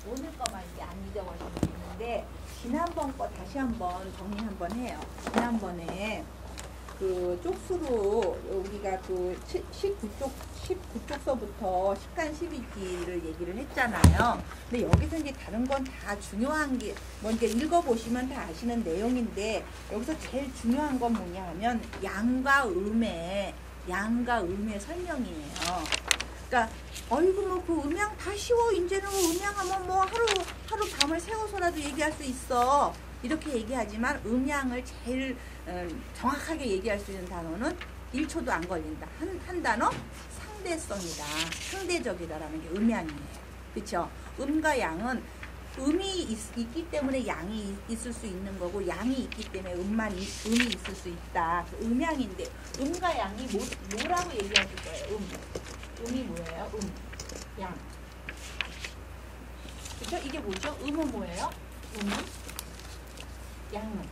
오늘 거만 이제 안 잊어버리면 되는데 지난번 거 다시 한번 정리 한번 해요. 지난번에 그 쪽수로 우리가 그 19쪽서부터 10간 12기를 얘기를 했잖아요. 근데 여기서 이제 다른 건 다 중요한 게 먼저 읽어보시면 다 아시는 내용인데 여기서 제일 중요한 건 뭐냐 하면 양과 음의 설명이에요. 그러니까 어이구 뭐 그 음양 다 쉬워. 이제는 음양하면 뭐 하루 밤을 새워서라도 얘기할 수 있어. 이렇게 얘기하지만 음양을 제일 정확하게 얘기할 수 있는 단어는 1초도 안 걸린다. 한 단어 상대성이다. 상대적이다라는 게 음양이에요. 그렇죠? 음과 양은 음이 있기 때문에 양이 있을 수 있는 거고 양이 있기 때문에 음이 있을 수 있다. 그 음양인데 음과 양이 뭐라고 얘기하실 거예요? 음이 뭐예요? 양. 그렇죠? 이게 뭐죠? 음은 뭐예요? 양은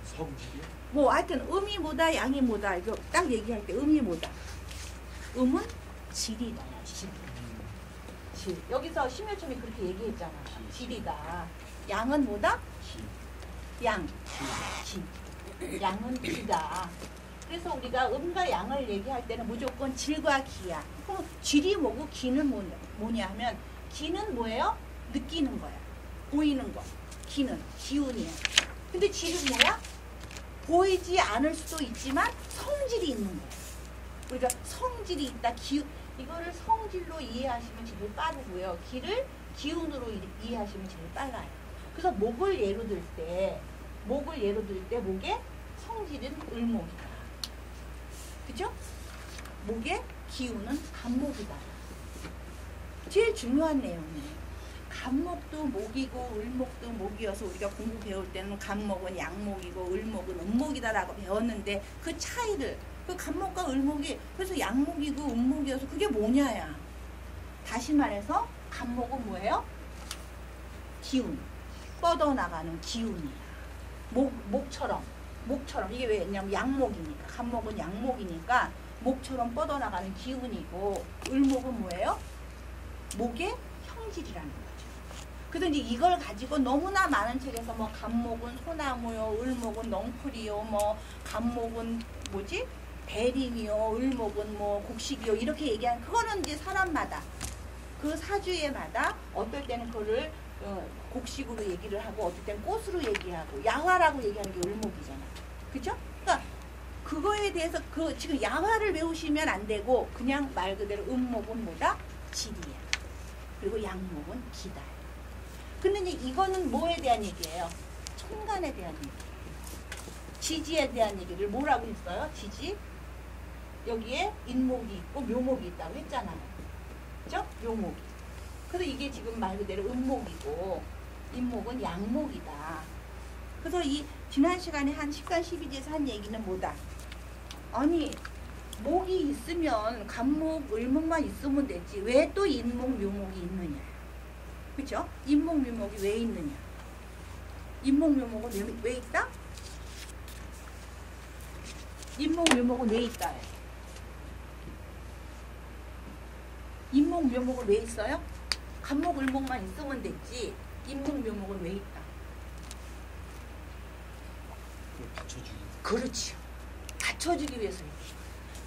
성질이요? 뭐 하여튼 음이 뭐다 양이 뭐다 이거 딱 얘기할 때 음이 뭐다. 음은 질이다. 질. 여기서 심효첨이 그렇게 얘기했잖아. 질이다. 양은 뭐다? 양. 질. 양은 기다. 그래서 우리가 음과 양을 얘기할 때는 무조건 질과 기야. 그럼 질이 뭐고 기는 뭐냐 하면 기는 뭐예요? 느끼는 거야. 보이는 거. 기는 기운이에요. 근데 질은 뭐야? 보이지 않을 수도 있지만 성질이 있는 거예요. 우리가 성질이 있다. 이거를 성질로 이해하시면 제일 빠르고요. 기를 기운으로 이해하시면 제일 빨라요. 그래서 목을 예로 들 때 목의 성질은 을목이다. 그죠? 목의 기운은 간목이다. 제일 중요한 내용이에요. 간목도 목이고 을목도 목이어서 우리가 공부 배울 때는 간목은 양목이고 을목은 음목이다라고 배웠는데 그 차이를 그 간목과 을목이 그래서 양목이고 음목이어서 그게 뭐냐야. 다시 말해서 간목은 뭐예요? 기운. 뻗어나가는 기운이야. 목처럼 이게 왜냐면 양목이니까 간목은 양목이니까 목처럼 뻗어나가는 기운이고 을목은 뭐예요? 목의 형질이라는 거죠. 그래서 이제 이걸 가지고 너무나 많은 책에서 뭐 간목은 소나무요, 을목은 넝쿨이요, 뭐 간목은 뭐지? 대림이요, 을목은 뭐 곡식이요 이렇게 얘기하는 그거는 이제 사람마다 그 사주에마다 어떨 때는 그거를 곡식으로 얘기를 하고 어떨 때는 꽃으로 얘기하고 야화라고 얘기하는 게 을목이잖아. 그죠? 그러니까 그거에 대해서 지금 야화를 외우시면 안 되고 그냥 말 그대로 음목은 뭐다? 질이야. 그리고 양목은 기다. 근데 이제 이거는 뭐에 대한 얘기예요? 천간에 대한 얘기예요. 지지에 대한 얘기를 뭐라고 했어요? 지지. 여기에 인목이 있고 묘목이 있다고 했잖아요. 그죠? 묘목이. 그래서 이게 지금 말 그대로 음목이고 인목은 양목이다. 그래서 이 지난 시간에 한 10간 12지에서 한 얘기는 뭐다? 아니 목이 있으면 간목, 을목만 있으면 되지. 왜 또 인목, 묘목이 있느냐? 그렇죠? 인목, 묘목이 왜 있느냐? 인목, 묘목은 왜 있다? 인목, 묘목은 왜 있다? 인목, 묘목은 왜 있어요? 간목, 을목만 있으면 됐지. 인목, 묘목은 왜 있다? 받쳐주기. 그렇죠. 받쳐주기 위해서 이렇게.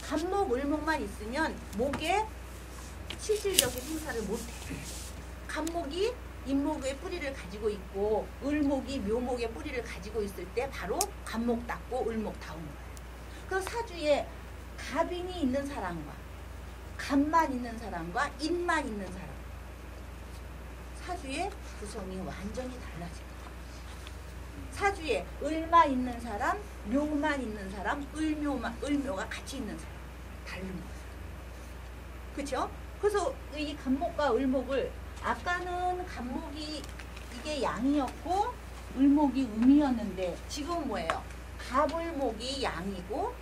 간목, 을목만 있으면 목에 실질적인 행사를 못해. 간목이 인목의 뿌리를 가지고 있고 을목이 묘목의 뿌리를 가지고 있을 때 바로 간목 닦고 을목 다운 거예요. 그래서 사주에 갑인이 있는 사람과 간만 있는 사람과 인만 있는 사람 사주의 구성이 완전히 달라집니다. 사주에 을만 있는 사람, 묘만 있는 사람, 을묘가 같이 있는 사람 다른 거예요. 그렇죠? 그래서 이 간목과 을목을 아까는 간목이 이게 양이었고 을목이 음이었는데 지금 뭐예요? 갑을목이 양이고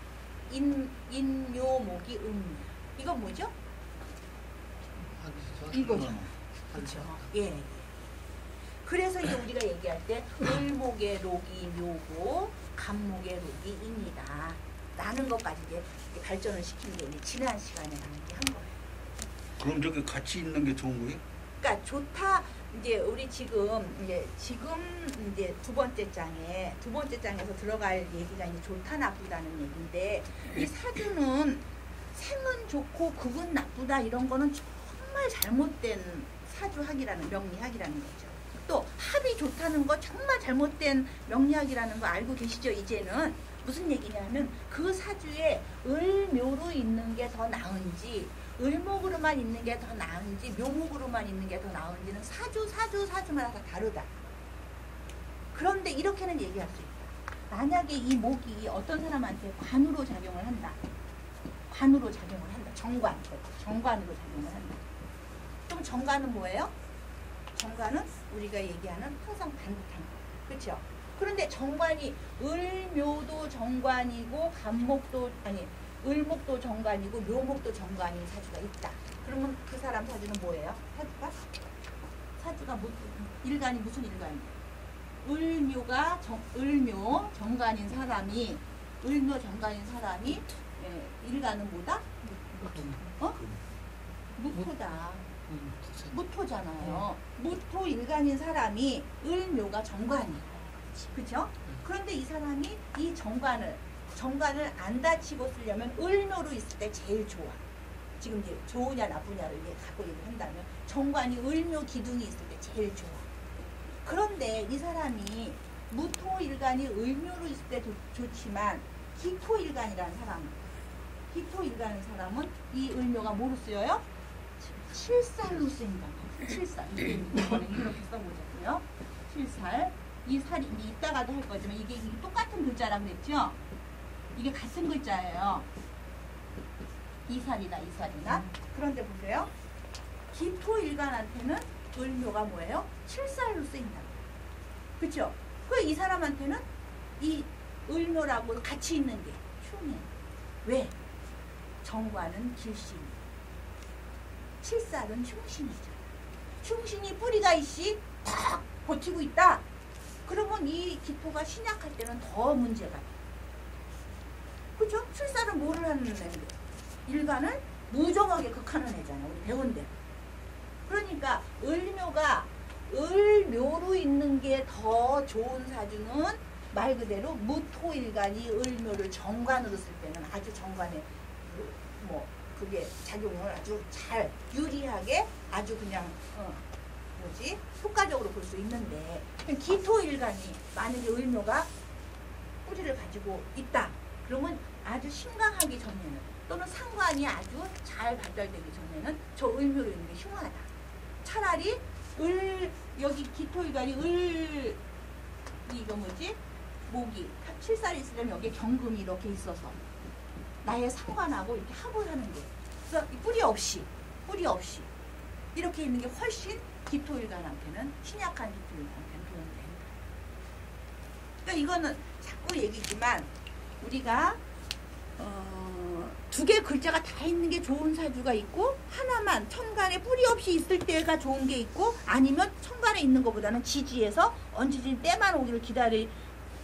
인묘목이 음이야. 이건 뭐죠? 이거죠. 그렇죠. 예. 그래서 이제 우리가 얘기할 때 을목의 록이 묘고 간목의 록이 인이다 라는 것까지 이제 발전을 시키는 게 이제 지난 시간에 한 거예요. 그럼 저기 같이 있는 게 좋은 거예요? 그러니까 좋다. 이제 우리 지금 이제 두 번째 장에서 들어갈 얘기가 이제 좋다 나쁘다는 얘기인데, 이 사주는 생은 좋고 극은 나쁘다 이런 거는 정말 잘못된 사주학이라는 명리학이라는 거죠. 또 합이 좋다는 거 정말 잘못된 명리학이라는 거 알고 계시죠? 이제는 무슨 얘기냐면 그 사주에 을묘로 있는 게 더 나은지, 을목으로만 있는 게 더 나은지, 묘목으로만 있는 게 더 나은지는 사주마다 다 다르다. 그런데 이렇게는 얘기할 수 있다. 만약에 이 목이 어떤 사람한테 관으로 작용을 한다. 정관으로 작용을 한다. 그럼 정관은 뭐예요? 정관은 우리가 얘기하는 항상 반듯한 거. 그렇죠? 그런데 정관이 을묘도 정관이고 을목도 정관이고 묘목도 정관인 사주가 있다. 그러면 그 사람 사주는 뭐예요? 사주가 일간이 무슨 일간이에요? 을묘 정관인 사람이 일간은 뭐다? 무토다. 무토잖아요. 무토 일간인 사람이 을묘가 정관이에요. 그렇죠? 그런데 이 사람이 이 정관을 안 다치고 쓰려면 을묘로 있을 때 제일 좋아. 지금 이제 좋으냐 나쁘냐를 갖고 얘기한다면 정관이 을묘 기둥이 있을 때 제일 좋아. 그런데 이 사람이 무토 일간이 을묘로 있을 때 좋지만 기토 일간이라는 사람은 이 을묘가 뭐로 쓰여요? 칠살로 쓰인다. 칠살. 이거는 이렇게 써보자고요. 칠살. 이 살이 이제 이따가도 할 거지만 이게 똑같은 글자라 그랬죠? 이게 같은 글자예요. 이살이나. 그런데 보세요. 기토 일간한테는 을묘가 뭐예요? 칠살로 쓰인다. 그렇죠? 그 이 사람한테는 이 을묘라고 같이 있는 게 흉해. 왜? 정관은 길신. 칠살은 흉신이죠. 흉신이 뿌리가 있이 탁 버티고 있다. 그러면 이 기토가 신약할 때는 더 문제가 돼. 그죠? 칠살은 뭐를 하는 애인데? 일간을 무정하게 극하는 애잖아. 우리 배운 대로. 그러니까 을묘로 있는 게 더 좋은 사주는 말 그대로 무토일간이 을묘를 정관으로 쓸 때는 아주 정관에 그게 작용을 아주 잘 유리하게 아주 그냥 효과적으로 볼 수 있는데, 기토일간이 만약에 을묘가 뿌리를 가지고 있다. 그러면 아주 심각하기 전에는 또는 상관이 아주 잘 발달되기 전에는 저 을묘로 있는 게 흉하다. 차라리 여기 기토일간이 목이 칠살이 있으려면 여기 경금이 이렇게 있어서 나의 상관하고 이렇게 합을 하는 게, 그래서 뿌리 없이 이렇게 있는 게 훨씬 기토일간한테는, 신약한 기토일간한테는 도움이 된다. 그러니까 이거는 자꾸 얘기지만 우리가 두 개 글자가 다 있는 게 좋은 사주가 있고, 하나만 천간에 뿌리 없이 있을 때가 좋은 게 있고, 아니면 천간에 있는 것보다는 지지해서 얹혀진 때만 오기를 기다릴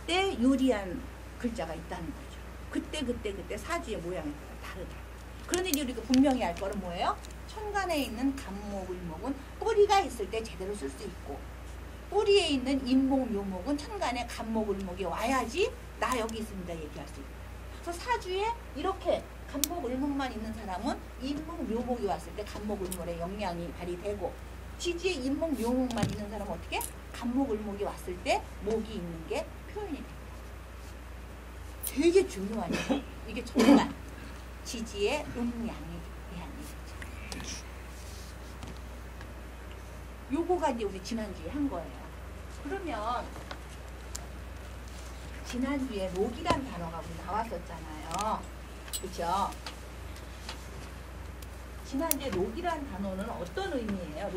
때 유리한 글자가 있다는 거죠. 그때 사주의 모양이 다르다. 그런데 이제 우리가 분명히 알 거는 뭐예요? 천간에 있는 간목, 을목은 뿌리가 있을 때 제대로 쓸 수 있고, 뿌리에 있는 인목, 묘목은 천간에 간목, 을목이 와야지 나 여기 있습니다 얘기할 수 있고. 그래서 사주에 이렇게 간목, 을목만 있는 사람은 인목, 묘목이 왔을 때 간목, 을목의 영향이 발휘되고, 지지에 인목, 묘목만 있는 사람은 어떻게? 간목, 을목이 왔을 때 목이 있는 게 표현이 됩니다. 되게 중요한 얘기. 이게 천간, 지지의 음양에 대한 얘기죠. 요거가 이제 우리 지난주에 한 거예요. 그러면 지난주에 록이란 단어가 우리 나왔었잖아요. 그죠? 지난주에 록이란 단어는 어떤 의미예요?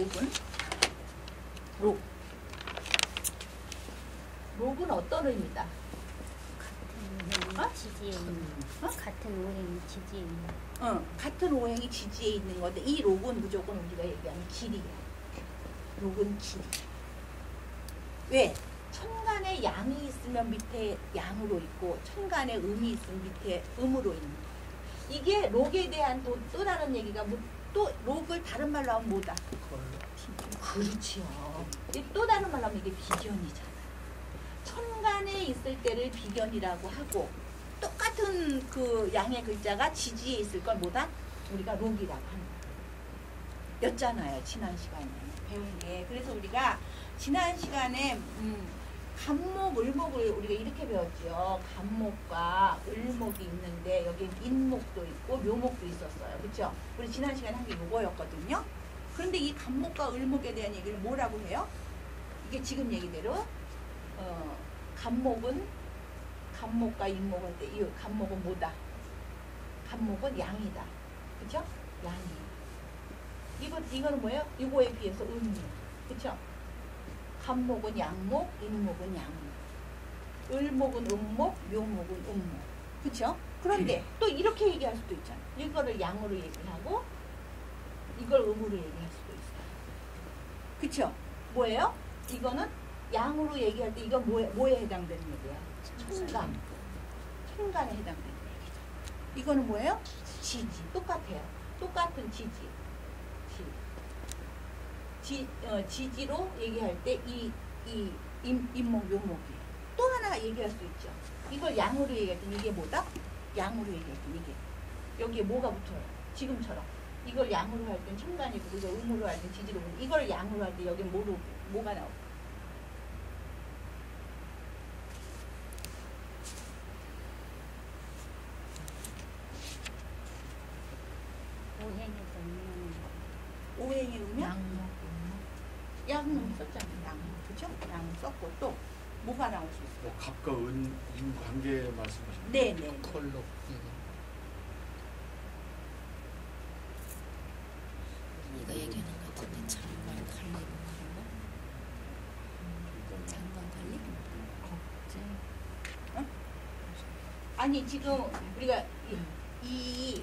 록은 어떤 의미다? 지지에 있는 같은 오행이 지지에 있는 같은 오행이 지지에 있는 건데, 이 록은 무조건 우리가 얘기하는 길이야. 록은 길이. 왜? 천간에 양이 있으면 밑에 양으로 있고, 천간에 음이 있으면 밑에 음으로 있는 거야. 이게 록에 대한 또 다른 얘기가 또 록을 다른 말로 하면 뭐다? 그렇지요. 또 다른 말로 하면 이게 비견이잖아. 천간에 있을 때를 비견이라고 하고 똑같은 그 양의 글자가 지지에 있을 걸 뭐다? 우리가 록이라고 하는 거예요. 였잖아요. 지난 시간에 배운 게. 그래서 우리가 지난 시간에 간목, 을목을 우리가 이렇게 배웠죠. 간목과 을목이 있는데 여기 인목도 있고 묘목도 있었어요. 그렇죠? 우리 지난 시간에 한 게 요거였거든요. 그런데 이 간목과 을목에 대한 얘기를 뭐라고 해요? 이게 지금 얘기대로 간목은 간목과 인목을 때 이 간목은 뭐다? 간목은 양이다. 그렇죠? 양이. 이거는 뭐예요? 이거에 비해서 음이에요. 그렇죠? 간목은 양목, 인목은 양목. 을목은 음목, 묘목은 음목. 그렇죠? 그런데 또 이렇게 얘기할 수도 있잖아. 이거를 양으로 얘기하고 이걸 음으로 얘기할 수도 있어요. 그렇죠? 뭐예요? 이거는 양으로 얘기할 때 이건 뭐에 해당되는 얘기야? 천간. 천간에 해당되는 얘기죠. 이거는 뭐예요? 지지. 똑같아요. 똑같은 지지. 지지로 얘기할 때 인목, 묘목이. 또 하나 얘기할 수 있죠. 이걸 양으로 얘기할 때 이게 뭐다? 양으로 얘기할 때 이게. 여기에 뭐가 붙어요? 지금처럼. 이걸 양으로 할 땐 천간이고 이걸 음으로 할 땐 지지로. 이걸 양으로 할 때 여기 뭐가 나오고? 오행의 음면? 양목 썼잖아요. 양목. 그죠? 양목 썼고 또 뭐가 나올 수 있어요? 갑과 은 관계 말씀하시는 네네. 컬러. 이거 얘기하는 것 같은데 장관 관리 뭐 그런 거? 장관 관리? 어? 아니 지금 우리가 이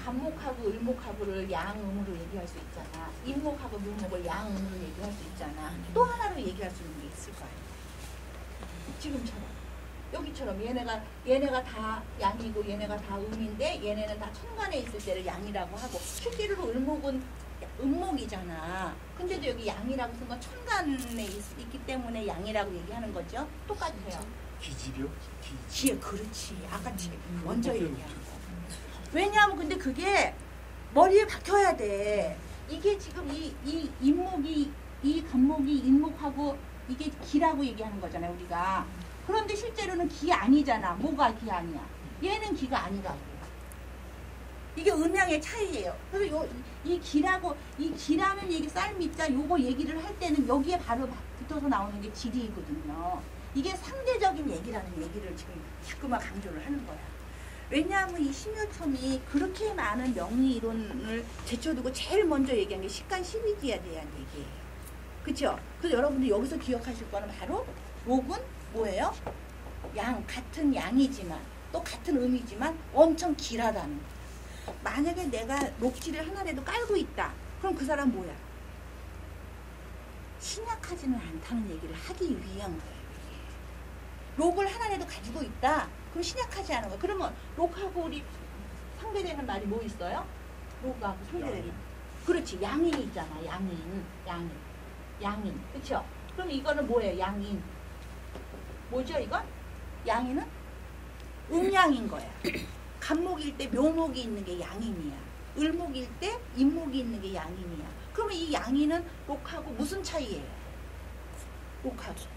간목하고 을목하고를 양음으로 얘기할 수 있잖아. 인목하고 묘목을 양음으로 얘기할 수 있잖아. 또 하나로 얘기할 수 있는 게 있을 거 아니야. 지금처럼. 여기처럼 얘네가 다 양이고 얘네가 다 음인데 얘네는 다 천간에 있을 때를 양이라고 하고 실제로 을목은 음목이잖아. 근데도 여기 양이라고 쓴 건 천간에 있기 때문에 양이라고 얘기하는 거죠. 똑같아요. 기지력? 그렇지. 아까 먼저 얘기한 거. 왜냐하면 근데 그게 머리에 박혀야 돼. 이게 지금 이 인목이 이 간목이 인목하고 이게 기라고 얘기하는 거잖아요. 우리가. 그런데 실제로는 기 아니잖아. 뭐가 기 아니야? 얘는 기가 아니라고. 이게 음양의 차이예요. 그래서 이 기라는 얘기 쌀미자 요거 얘기를 할 때는 여기에 바로 붙어서 나오는 게 지리이거든요. 이게 상대적인 얘기라는 얘기를 지금 자꾸만 강조를 하는 거야. 왜냐하면 이 심효첨이 그렇게 많은 명의 이론을 제쳐두고 제일 먼저 얘기한 게 식간 12지에 대한 얘기예요. 그렇죠? 그래서 여러분들 여기서 기억하실 거는 바로 록은 뭐예요? 같은 양이지만 또 같은 음이지만 엄청 길하다는 거야. 만약에 내가 록지를 하나라도 깔고 있다. 그럼 그 사람 뭐야? 신약하지는 않다는 얘기를 하기 위한 거예요. 록을 하나라도 가지고 있다. 그럼 신약하지 않은 거야. 그러면 록하고 우리 상대되는 말이 뭐 있어요? 록하고 상대되는. 그렇지. 양인이 있잖아. 양인. 그렇죠? 그럼 이거는 뭐예요? 양인. 뭐죠 이건? 양인은 음양인 거야. 간목일 때 묘목이 있는 게 양인이야. 을목일 때 인목이 있는 게 양인이야. 그러면 이 양인은 록하고 무슨 차이예요? 록하고.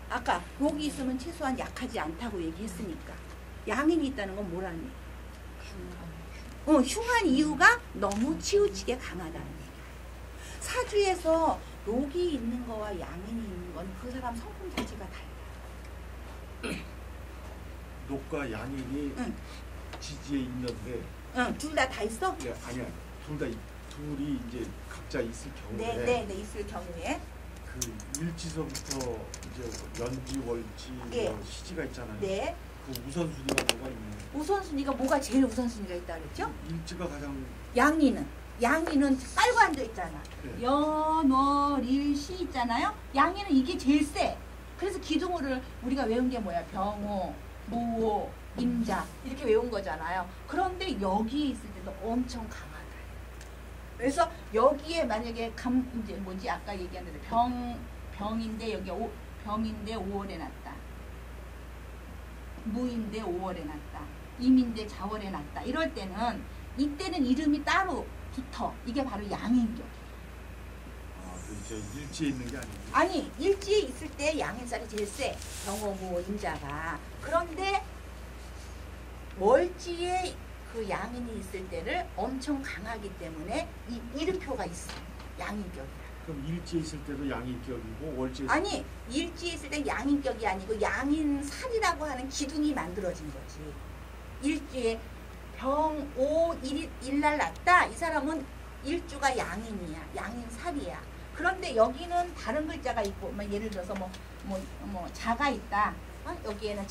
아까 록이 있으면 최소한 약하지 않다고 얘기했으니까. 양인이 있다는 건 뭐라니? 흉한 이유가 너무 치우치게 강하다는 얘기야. 사주에서 록이 있는 거와 양인이 있는 건 그 사람 성품 자체가 달라. 녹과 양인이 지지에 있는데 둘 다 있어? 예, 아니야. 둘이 이제 각자 있을 경우에 네, 있을 경우에 그 일지서부터 이제 연지, 월지, 네. 시지가 있잖아요. 네. 그 우선순위가 뭐가 있나요? 우선순위가 뭐가 제일 우선순위가 있다 그랬죠? 일지가 가장 양인은 빨고 앉아 있잖아. 네. 연, 월, 일, 시 있잖아요. 양인은 이게 제일 세. 그래서 기둥호를 우리가 외운 게 뭐야? 병호, 모호, 임자 이렇게 외운 거잖아요. 그런데 여기에 있을 때도 엄청 강하다. 그래서 여기에 만약에 이제 뭐지 아까 얘기한 대로 병인데 여기 병인데 5월에 났다. 무인데 5월에 났다. 임인데 자월에 났다. 이럴 때는 이때는 이름이 따로 붙어. 이게 바로 양인격이에요. 그 일지에 있는 게 아니고. 아니 일지에 있을 때 양인살이 제일 세. 병호고 임자가. 그런데 월지에 그 양인이 있을 때를 엄청 강하기 때문에 이 이름표가 있어. 양인격이야. 그럼 일지에 있을 때도 양인격이고 월지에 아니 일지에 있을 때 양인격이 아니고 양인살이라고 하는 기둥이 만들어진 거지. 일주에 병5 일날 났다. 이 사람은 일주가 양인이야. 양인살이야. 그런데 여기는 다른 글자가 있고, 예를 들어서 자가 있다. 여기에는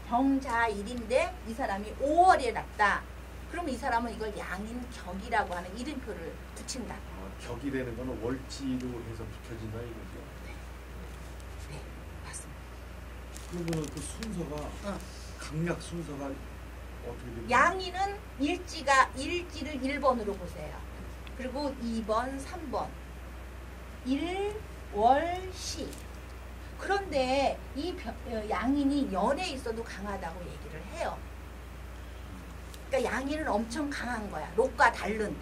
병자일인데 이 사람이 5월에 났다. 그러면 이 사람은 이걸 양인격이라고 하는 이름표를 붙인다. 격이 되는 거는 월지로 해서 붙여진다 이거죠. 네, 맞습니다. 그러면 그 순서가 강약 순서가 어떻게 됩니까? 양인은 일지를 1번으로 보세요. 그리고 2번, 3번. 일, 월, 시. 그런데 이 양인이 연에 있어도 강하다고 얘기를 해요. 그러니까 양인은 엄청 강한 거야. 록과 다른.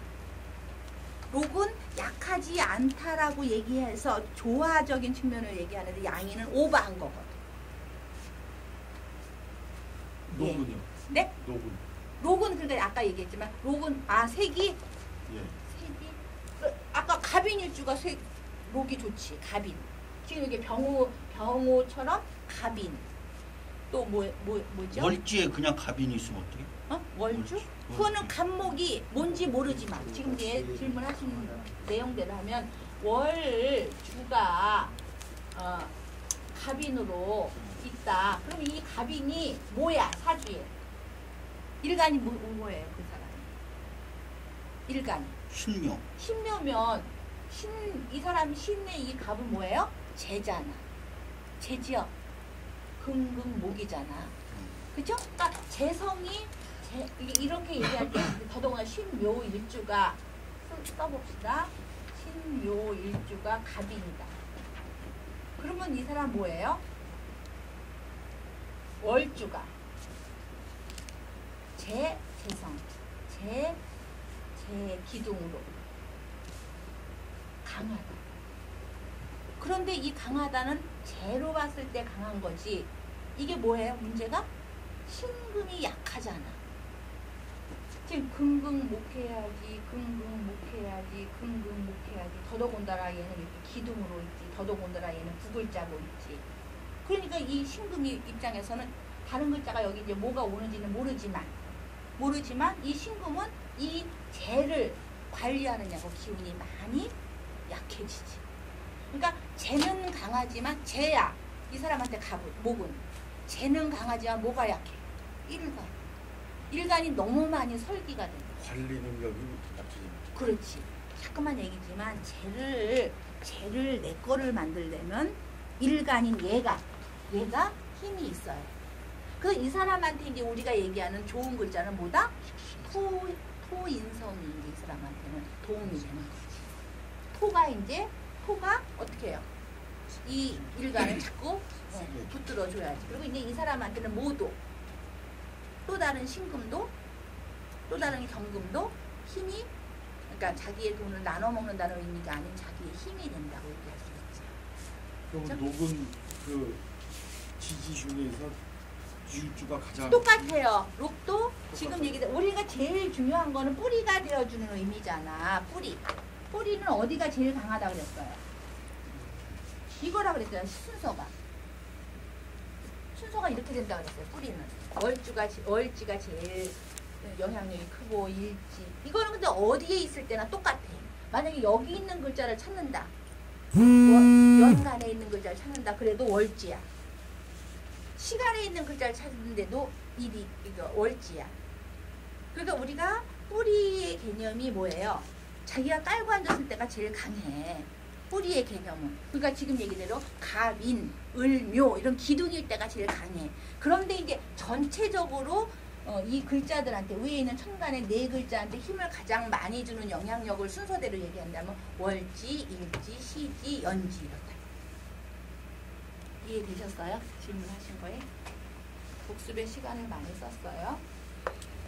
록은 약하지 않다라고 얘기해서 조화적인 측면을 얘기하는데 양인은 오버한 거거든. 녹은요? 네? 녹은. 록은 근데 아까 얘기했지만 록은 색이 예. 색이 아까 갑인일주가 록이 좋지. 갑인. 지금 이게 병호처럼 갑인. 또 뭐죠? 월지에 그냥 갑인이 있으면 어떻게? 월주? 그거는 갑목이 뭔지 모르지만 지금 이제 질문하신 내용대로 하면 월주가 갑인으로 있다. 그럼 이 갑인이 뭐야? 사주에. 일간이 뭐예요? 그 사람이. 일간이. 신묘. 신묘면 이 사람 신의 이 갑은 뭐예요? 재잖아. 재지요. 금금목이잖아. 그죠? 그러니까 재성이 이렇게 얘기할 때 더더구나 신묘 일주가 써봅시다. 신묘 일주가 갑인이다. 그러면 이 사람 뭐예요? 월주가 재성 제 기둥으로 강하다. 그런데 이 강하다는 재로 봤을 때 강한 거지. 이게 뭐예요? 문제가 신금이 약하잖아. 지금 금금목해야지, 금금목해야지. 더더군다나 얘는 이렇게 기둥으로 있지. 더더군다나 얘는 구글자로 있지. 그러니까 이 신금이 입장에서는 다른 글자가 여기 이제 뭐가 오는지는 모르지만 이 신금은 이 재를 관리하느냐고 기운이 많이 약해지지. 그러니까 재는 강하지만 재야. 이 사람한테 목은 재는 강하지만 뭐가 약해? 일간이 너무 많이 설기가 된다. 관리 능력이 약해집니다. 그렇지. 자꾸만 얘기지만 재를 내 거를 만들려면 일간인 얘가 힘이 있어요. 그래서 이 사람한테 이제 우리가 얘기하는 좋은 글자는 뭐다? 토인성이 이제 이 사람한테는 도움이 되는 거지. 토가 어떻게 해요? 이 일간을 자꾸 붙들어줘야지. 그리고 이제 이 사람한테는 모도, 또 다른 신금도, 또 다른 경금도 힘이, 그러니까 자기의 돈을 나눠 먹는다는 의미가 아닌 자기의 힘이 된다고 얘기할 수 있지. 그럼 그렇죠? 녹은 그 지지 중에서 일주가 가장 똑같아요. 록도 지금 얘기된 우리가 제일 중요한 거는 뿌리가 되어주는 의미잖아. 뿌리는 어디가 제일 강하다 그랬어요? 이거라 그랬어요. 순서가 이렇게 된다 그랬어요. 뿌리는 월지가 제일 영향력이 크고 일지. 이거는 근데 어디에 있을 때나 똑같아. 만약에 여기 있는 글자를 찾는다. 연간에 있는 글자를 찾는다. 그래도 월지야. 시간에 있는 글자를 찾는데도 이거 월지야. 그러니까 우리가 뿌리의 개념이 뭐예요? 자기가 깔고 앉았을 때가 제일 강해. 뿌리의 개념은. 그러니까 지금 얘기대로 갑인, 을묘 이런 기둥일 때가 제일 강해. 그런데 이제 전체적으로 이 글자들한테 위에 있는 천간의 네 글자한테 힘을 가장 많이 주는 영향력을 순서대로 얘기한다면 월지, 일지, 시지, 연지 이렇다. 이해되셨어요? 질문하신 거에? 복습의 시간을 많이 썼어요.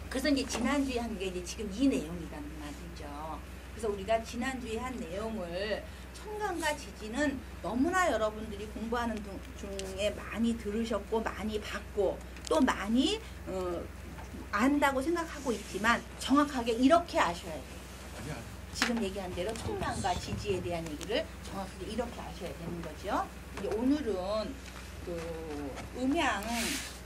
그래서 이제 지난주에 한 게 이제 지금 이 내용이라는 말이죠. 그래서 우리가 지난주에 한 내용을 천간과 지지는 너무나 여러분들이 공부하는 중에 많이 들으셨고 많이 봤고 또 많이 안다고 생각하고 있지만 정확하게 이렇게 아셔야 돼요. 지금 얘기한 대로 천간과 지지에 대한 얘기를 정확하게 이렇게 아셔야 되는 거죠. 이제 오늘은 그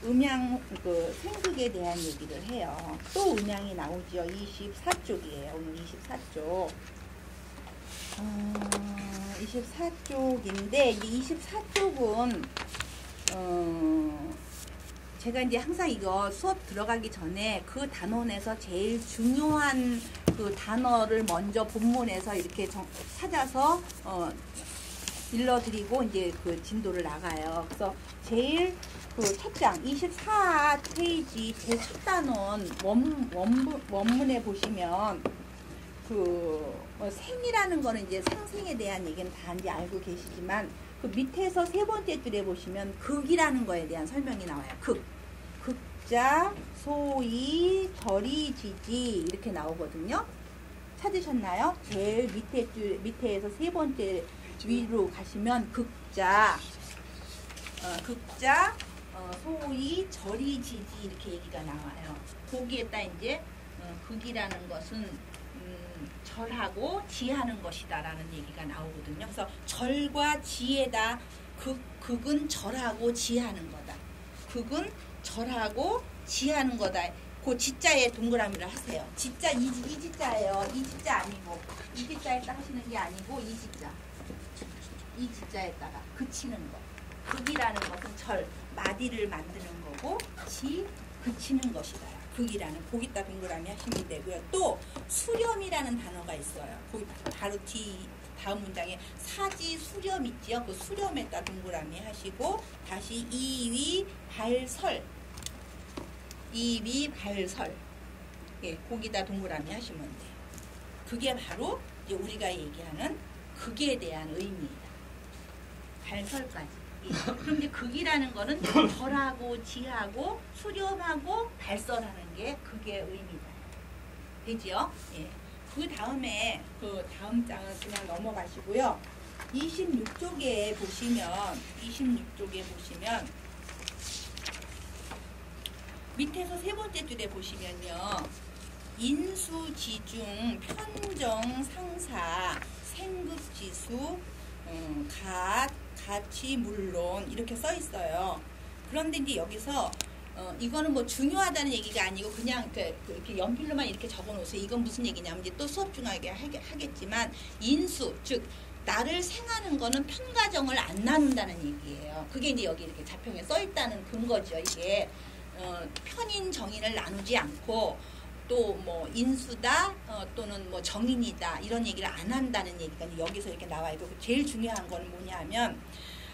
음양 그 생극에 대한 얘기를 해요. 또 음양이 나오죠. 24쪽이에요. 오늘 24쪽. 24쪽인데 이 24쪽은 제가 이제 항상 이거 수업 들어가기 전에 그 단원에서 제일 중요한 그 단어를 먼저 본문에서 이렇게 찾아서 일러드리고 이제 그 진도를 나가요. 그래서 제일 그 첫 장 24페이지 제 첫 단원 원문에 보시면 그 생이라는 거는 이제 상생에 대한 얘기는 다 이제 알고 계시지만 그 밑에서 세 번째 줄에 보시면 극이라는 거에 대한 설명이 나와요. 극자, 소위, 절이, 지지 이렇게 나오거든요. 찾으셨나요? 제일 밑에서 세 번째 위로 가시면 극자, 소위, 절이, 지지 이렇게 얘기가 나와요. 거기에다 이제 극이라는 것은 절하고 지하는 것이다라는 얘기가 나오거든요. 그래서 절과 지에다 극은 절하고 지하는 거다. 극은 절하고 지하는 거다. 그 지자에 동그라미를 하세요. 지자 이 지자예요. 이 지자 아니고 이 지자에다 하시는 게 아니고 이 지자. 이 지자에다가 그치는 거. 극이라는 것은 절 마디를 만드는 거고 지 그치는 것이다. 극이라는 거기다 동그라미 하시면 되고요. 또 수렴이라는 단어가 있어요. 거기 바로 다음 문장에 사지 수렴 있지요. 그 수렴에다 동그라미 하시고 다시 이위 발설 예, 거기다 동그라미 하시면 돼요. 그게 바로 이제 우리가 얘기하는 극에 대한 의미이다. 발설까지. 예. 그럼 이제 극이라는 거는 절하고 지하고 수렴하고 발설하는 게 극의 의미다. 되지요? 예. 그 다음에 그 다음 장은 그냥 넘어가시고요. 26쪽에 보시면 밑에서 세 번째 줄에 보시면요. 인수지중 편정 상사 생극지수 가치 물론 이렇게 써 있어요. 그런데 이제 여기서 이거는 뭐 중요하다는 얘기가 아니고 그냥 이렇게 연필로만 이렇게 적어 놓으세요. 이건 무슨 얘기냐면 이제 또 수업 중에 하겠지만 인수 즉 나를 생하는 거는 편가정을 안 나눈다는 얘기예요. 그게 이제 여기 이렇게 자평에 써 있다는 근거죠. 이게 편인 정인을 나누지 않고 또 뭐 인수다 또는 뭐 정인이다 이런 얘기를 안 한다는 얘기가 여기서 이렇게 나와 있고 제일 중요한 건 뭐냐면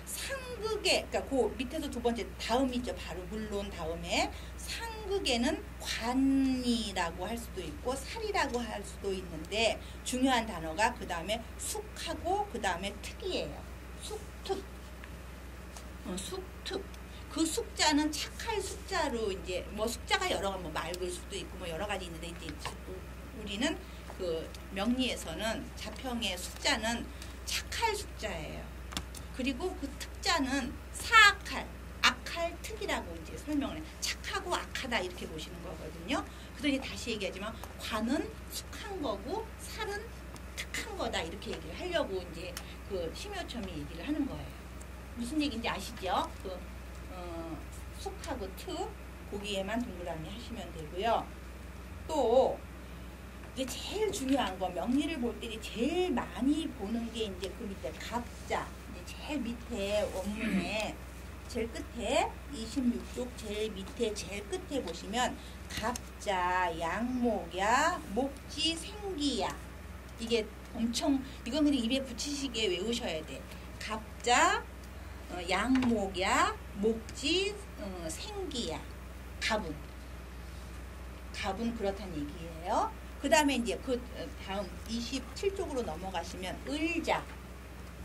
상극에 그러니까 그 밑에서 두 번째 다음이죠. 바로 물론 다음에 상극에는 관이라고 할 수도 있고 살이라고 할 수도 있는데 중요한 단어가 그 다음에 숙하고 그 다음에 특이에요. 숙특 숙특 그 숙자는 착할 숙자로 이제 뭐 숙자가 여러 가지 뭐 맑을 수도 있고 뭐 여러 가지 있는데 이제 우리는 그 명리에서는 자평의 숙자는 착할 숙자예요. 그리고 그 특자는 사악할, 악할, 특이라고 이제 설명을 해요. 착하고 악하다 이렇게 보시는 거거든요. 그러니 다시 얘기하지만 관은 숙한 거고 살은 특한 거다 이렇게 얘기를 하려고 이제 그 심효첨이 얘기를 하는 거예요. 무슨 얘기인지 아시죠? 숙하고 특 거기에만 동그라미 하시면 되고요. 또 이제 제일 중요한 거 명리를 볼 때 제일 많이 보는 게 이제 그 밑에 갑자 이제 제일 밑에 원문에 제일 끝에 26쪽 제일 밑에 제일 끝에 보시면 갑자 양목야 목지 생기야 이게 엄청 이건 그냥 입에 붙이시게 외우셔야 돼. 갑자 양목야 목지 생기야 갑은 갑은 그렇다는 얘기예요. 그 다음에 이제 그 다음 27쪽으로 넘어가시면 을자.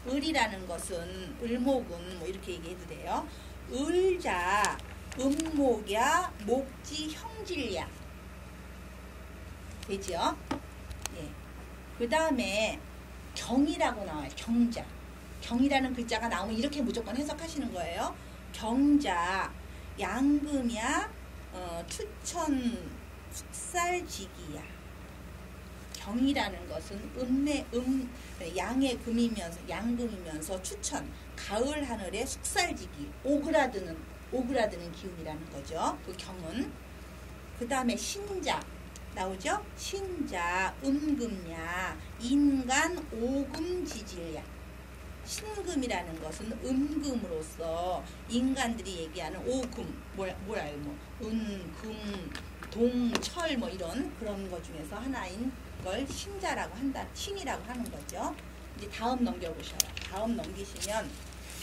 을이라는 것은 을목은 뭐 이렇게 얘기해도 돼요. 을자 음목야 목지 형질야 되죠? 예. 그 다음에 경이라고 나와요. 경자. 경이라는 글자가 나오면 이렇게 무조건 해석하시는 거예요. 경자 양금야 추천 숙살지기야. 경이라는 것은 양의 금이면서 양금이면서 추천 가을 하늘에 숙살지기 오그라드는 기운이라는 거죠. 그 경은. 그 다음에 신자 나오죠. 신자 음금야 인간 오금지질야. 신금이라는 것은 음금으로서 인간들이 얘기하는 오금 뭐라요? 뭐 은, 금, 동, 철 뭐 이런 그런 것 중에서 하나인 걸 신자라고 한다. 신이라고 하는 거죠. 이제 다음 넘겨보셔요. 다음 넘기시면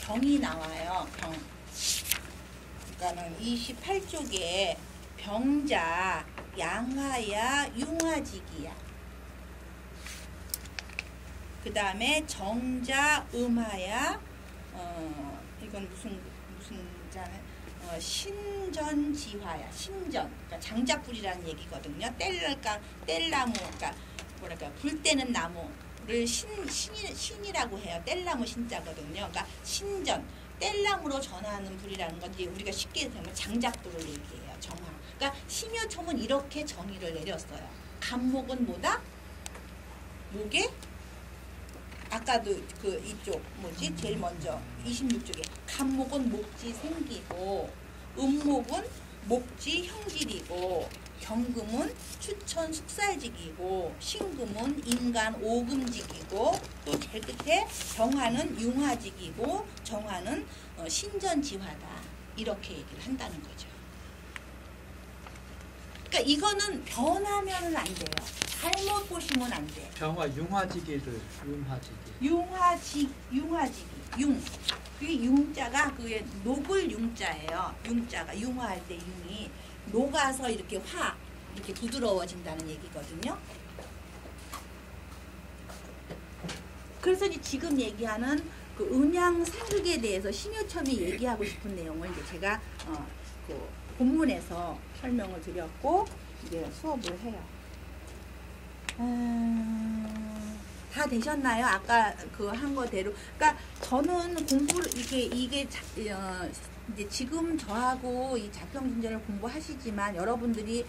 병이 나와요. 병. 그러니까는 28쪽에 병자 양하야 융화지기야. 그 다음에 정자 음하야 이건 무슨 자네 신전지화야. 신전. 그러니까 장작불이라는 얘기거든요. 뗄나무, 그러니까 뭐랄까 불 때는 나무를 신이라고 해요. 뗄나무 신자거든요. 그러니까 신전, 뗄나무로 전하는 불이라는 건 이제 우리가 쉽게 되면 장작불을 얘기해요. 정화. 그러니까 심효총은 이렇게 정의를 내렸어요. 간목은 뭐다? 목에 아까도 그 이쪽 뭐지? 제일 먼저 26쪽에 간목은 목지 생기고 음목은 목지 형질이고 경금은 추천 숙살직이고 신금은 인간 오금직이고 또 제일 끝에 병화는 융화직이고 정화는 신전지화다. 이렇게 얘기를 한다는 거죠. 그러니까 이거는 변하면은 안 돼요. 잘못 보시면 안 돼. 병화 융화지기를 융화지기. 융화지기. 융. 그게 융자가 그게 녹을 융자예요. 융자가 융화할 때 융이 녹아서 이렇게 이렇게 부드러워진다는 얘기거든요. 그래서 이제 지금 얘기하는 그 음양사극에 대해서 심효첨이 얘기하고 싶은 내용을 이제 제가 그 본문에서 설명을 드렸고 이제 수업을 해요. 다 되셨나요? 아까 그 한 거대로. 그러니까 저는 공부를 이게 이제 지금 저하고 이 자평진전을 공부하시지만 여러분들이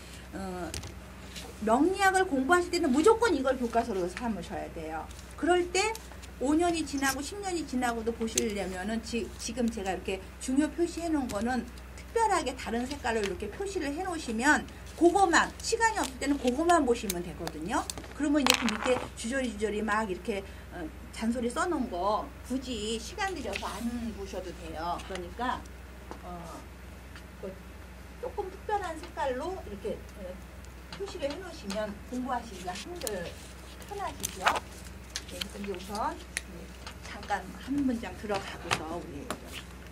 명리학을 공부하실 때는 무조건 이걸 교과서로 삼으셔야 돼요. 그럴 때 5년이 지나고 10년이 지나고도 보시려면은 지금 제가 이렇게 중요 표시해 놓은 거는 특별하게 다른 색깔로 이렇게 표시를 해 놓으시면 그거만 시간이 없을 때는 그거만 보시면 되거든요. 그러면 이제 그 밑에 주저리 막 이렇게 잔소리 써놓은 거 굳이 시간 들여서 안 보셔도 돼요. 그러니까 조금 특별한 색깔로 이렇게 표시를 해놓으시면 공부하시기가 한결 편하시죠. 네, 그럼 우선 잠깐 한 문장 들어가고서 우리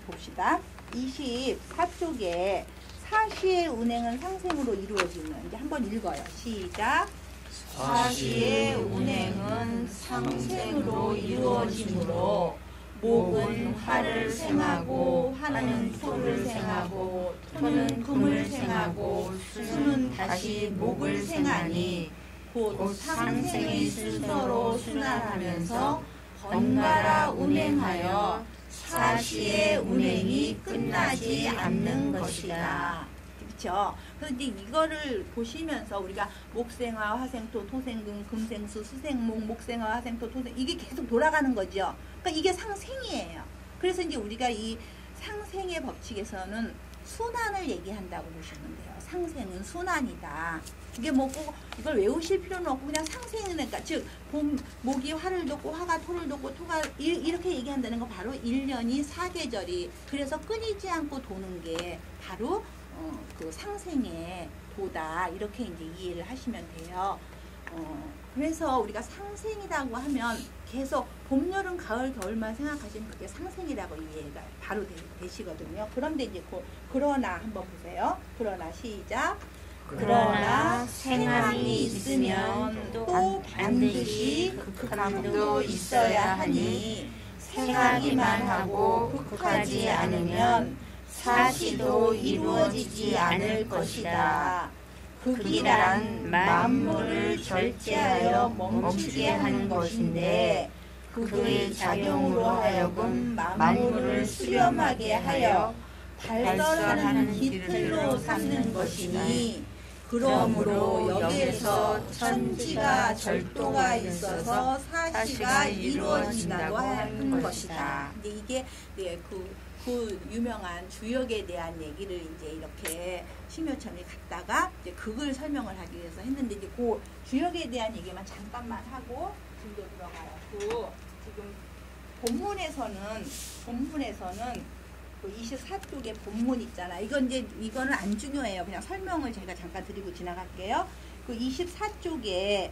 봅시다. 24쪽에 사시의 운행은 상생으로 이루어지는 이제 한번 읽어요. 시작. 사시의 운행은 상생으로 이루어지므로 목은 화를 생하고 화는 토를 생하고 토는 금을 생하고 수는 다시 목을 생하니 곧 상생의 순서로 순환하면서 번갈아 운행하여 사시의 운행이 끝나지 않는 것이다. 그렇죠. 그래서 이제 이거를 보시면서 우리가 목생화, 화생토, 토생금, 금생수, 수생목, 목생화, 화생토, 토생 이게 계속 돌아가는 거죠. 그러니까 이게 상생이에요. 그래서 이제 우리가 이 상생의 법칙에서는 순환을 얘기한다고 보시면 돼요. 상생은 순환이다. 이게 뭐 꼭 이걸 외우실 필요는 없고 그냥 상생이니까 즉 목이 화를 돋고 화가 토를 돋고 토가 이렇게 얘기한다는 거 바로 1년이 4계절이 그래서 끊이지 않고 도는 게 바로 그 상생의 도다 이렇게 이제 이해를 하시면 돼요. 그래서 우리가 상생이라고 하면 계속 봄, 여름, 가을, 겨울만 생각하시면 그게 상생이라고 이해가 바로 되시거든요. 그런데 이제 그러나 한번 보세요. 그러나 시작. 그러나 생함이 있으면 또 반드시 극함도 있어야 하니 생하기만 하고 극하지 않으면 사시도 이루어지지 않을 것이다. 극이란 만물을 절제하여 멈추게 하는 것인데 극의 작용으로 하여금 만물을 수렴하게 하여 발설하는 기틀로 삼는 것이니 그러므로 여기에서 천지가 절도가 있어서 사시가 이루어진다고 하는 것이다. 근데 이게 그 유명한 주역에 대한 얘기를 이제 이렇게 심효천이 갖다가 이제 그걸 설명을 하기 위해서 했는데 이제 그 주역에 대한 얘기만 잠깐만 하고 줄도 들어가요. 그 지금 본문에서는 그 24쪽에 본문 있잖아. 이거는 안 중요해요. 그냥 설명을 제가 잠깐 드리고 지나갈게요. 그 24쪽에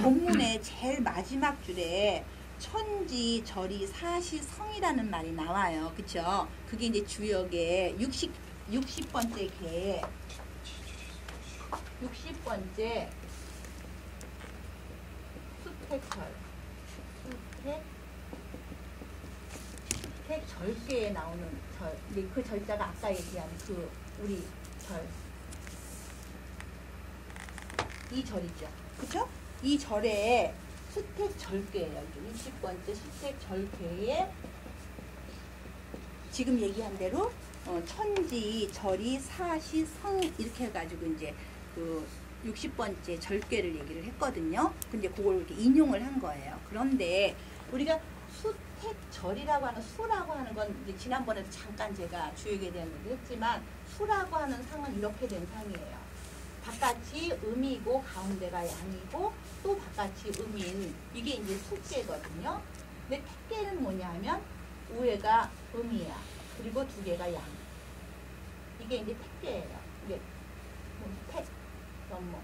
본문의 제일 마지막 줄에 천지, 절이, 사시, 성이라는 말이 나와요. 그쵸? 그게 이제 주역의 60번째 개. 60번째 수택절. 수택 절개에 나오는 절. 근데 그 절자가 아까 얘기한 그 우리 절. 이 절이죠. 그쵸? 이 절에 수택 절개예요. 60번째 수택 절개에 지금 얘기한 대로 천지, 절이, 사시, 성 이렇게 해가지고 이제 그 60번째 절개를 얘기를 했거든요. 근데 그걸 이렇게 인용을 한 거예요. 그런데 우리가 수택절이라고 하는 수라고 하는 건 이제 지난번에도 잠깐 제가 주역에 대한 얘기를 했지만 수라고 하는 상은 이렇게 된 상이에요. 바깥이 음이고 가운데가 양이고 또 바깥이 음인 이게 이제 수개거든요. 근데 택개는 뭐냐면 우회가 음이야. 그리고 두 개가 양. 이게 이제 택개예요. 이게 택, 연목,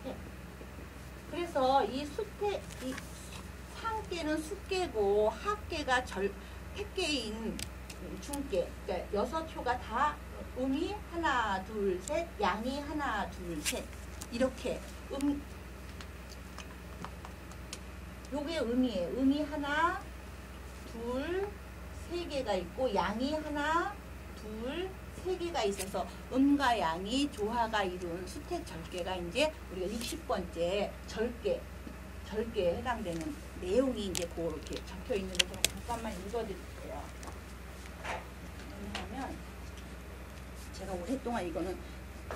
택. 그래서 이 수택, 이 상개는 수개고 하개가 택개인 중개. 그러니까 6표가 다 음이 하나, 둘, 셋, 양이 하나, 둘, 셋. 이렇게 요게 음이에요. 음이 하나, 둘, 세 개가 있고 양이 하나, 둘, 세 개가 있어서 음과 양이 조화가 이룬 수택 절개가 이제 우리가 60번째 절개에 해당되는 내용이 이제 그렇게 적혀 있는데 제가 잠깐만 읽어드릴게요. 왜냐하면 제가 오랫동안 이거는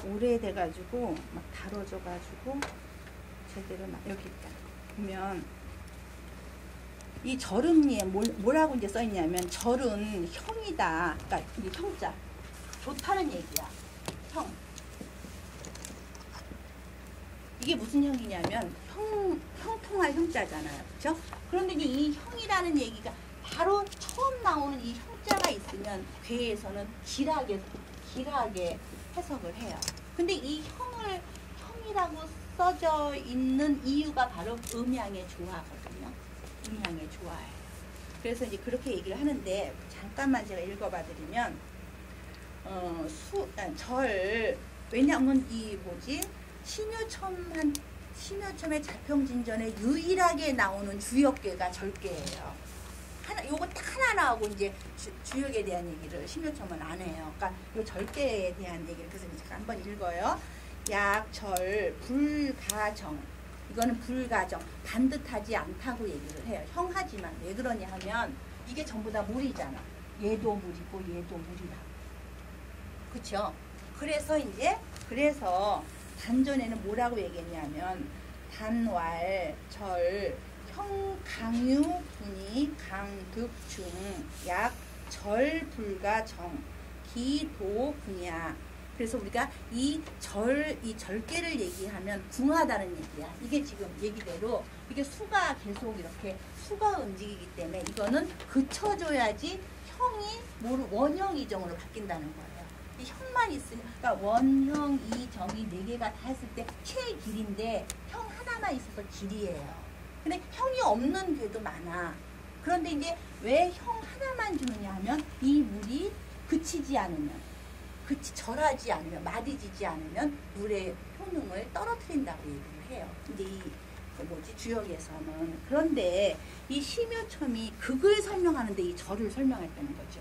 오래돼가지고 막 다뤄져가지고 제대로 여기 있다. 보면 이 절음리에 뭐라고 이제 써있냐면 절은 형이다. 그러니까 이 형자 좋다는 얘기야. 형. 이게 무슨 형이냐면 형통할 형자잖아요. 그렇죠? 그런데 이 형이라는 얘기가 바로 처음 나오는 이 형자가 있으면 괴에서는 길하게 해석을 해요. 근데 이 형이라고 써져 있는 이유가 바로 음양의 조화거든요. 음양의 조화예요. 그래서 이제 그렇게 얘기를 하는데 잠깐만 제가 읽어봐 드리면 절 왜냐하면 심효첨의 자평진전에 유일하게 나오는 주역계가 절계예요. 요거 딱 하나 나오고 이제 주역에 대한 얘기를 심효첨은 안 해요. 그러니까 요 절계에 대한 얘기를 그래서 제가 한번 읽어요. 약절 불가정 이거는 불가정 반듯하지 않다고 얘기를 해요. 형하지만 왜 그러냐 하면 이게 전부 다 물이잖아. 얘도 물이고 얘도 물이라. 그렇죠? 그래서 단전에는 뭐라고 얘기했냐면 단왈 절 형 강유 분이 강득중 약 절 불가정 기도 분야. 그래서 우리가 이 절개를 얘기하면 궁하다는 얘기야. 이게 지금 얘기대로 이게 수가 계속 이렇게 수가 움직이기 때문에 이거는 그쳐줘야지 형이 원형 이정으로 바뀐다는 거예요. 이 형만 있으면 그러니까 원형 이정이 4개가 다 했을 때 최길인데 형 하나만 있어서 길이에요. 근데 형이 없는 궤도 많아. 그런데 이제 왜 형 하나만 주느냐 하면 이 물이 그치지 않으면 그치 절하지 않으면 마디지지 않으면 물의 효능을 떨어뜨린다고 얘기를 해요. 근데 이 주역에서는 그런데 이 심효첨이 극을 설명하는데 이 절을 설명했다는 거죠.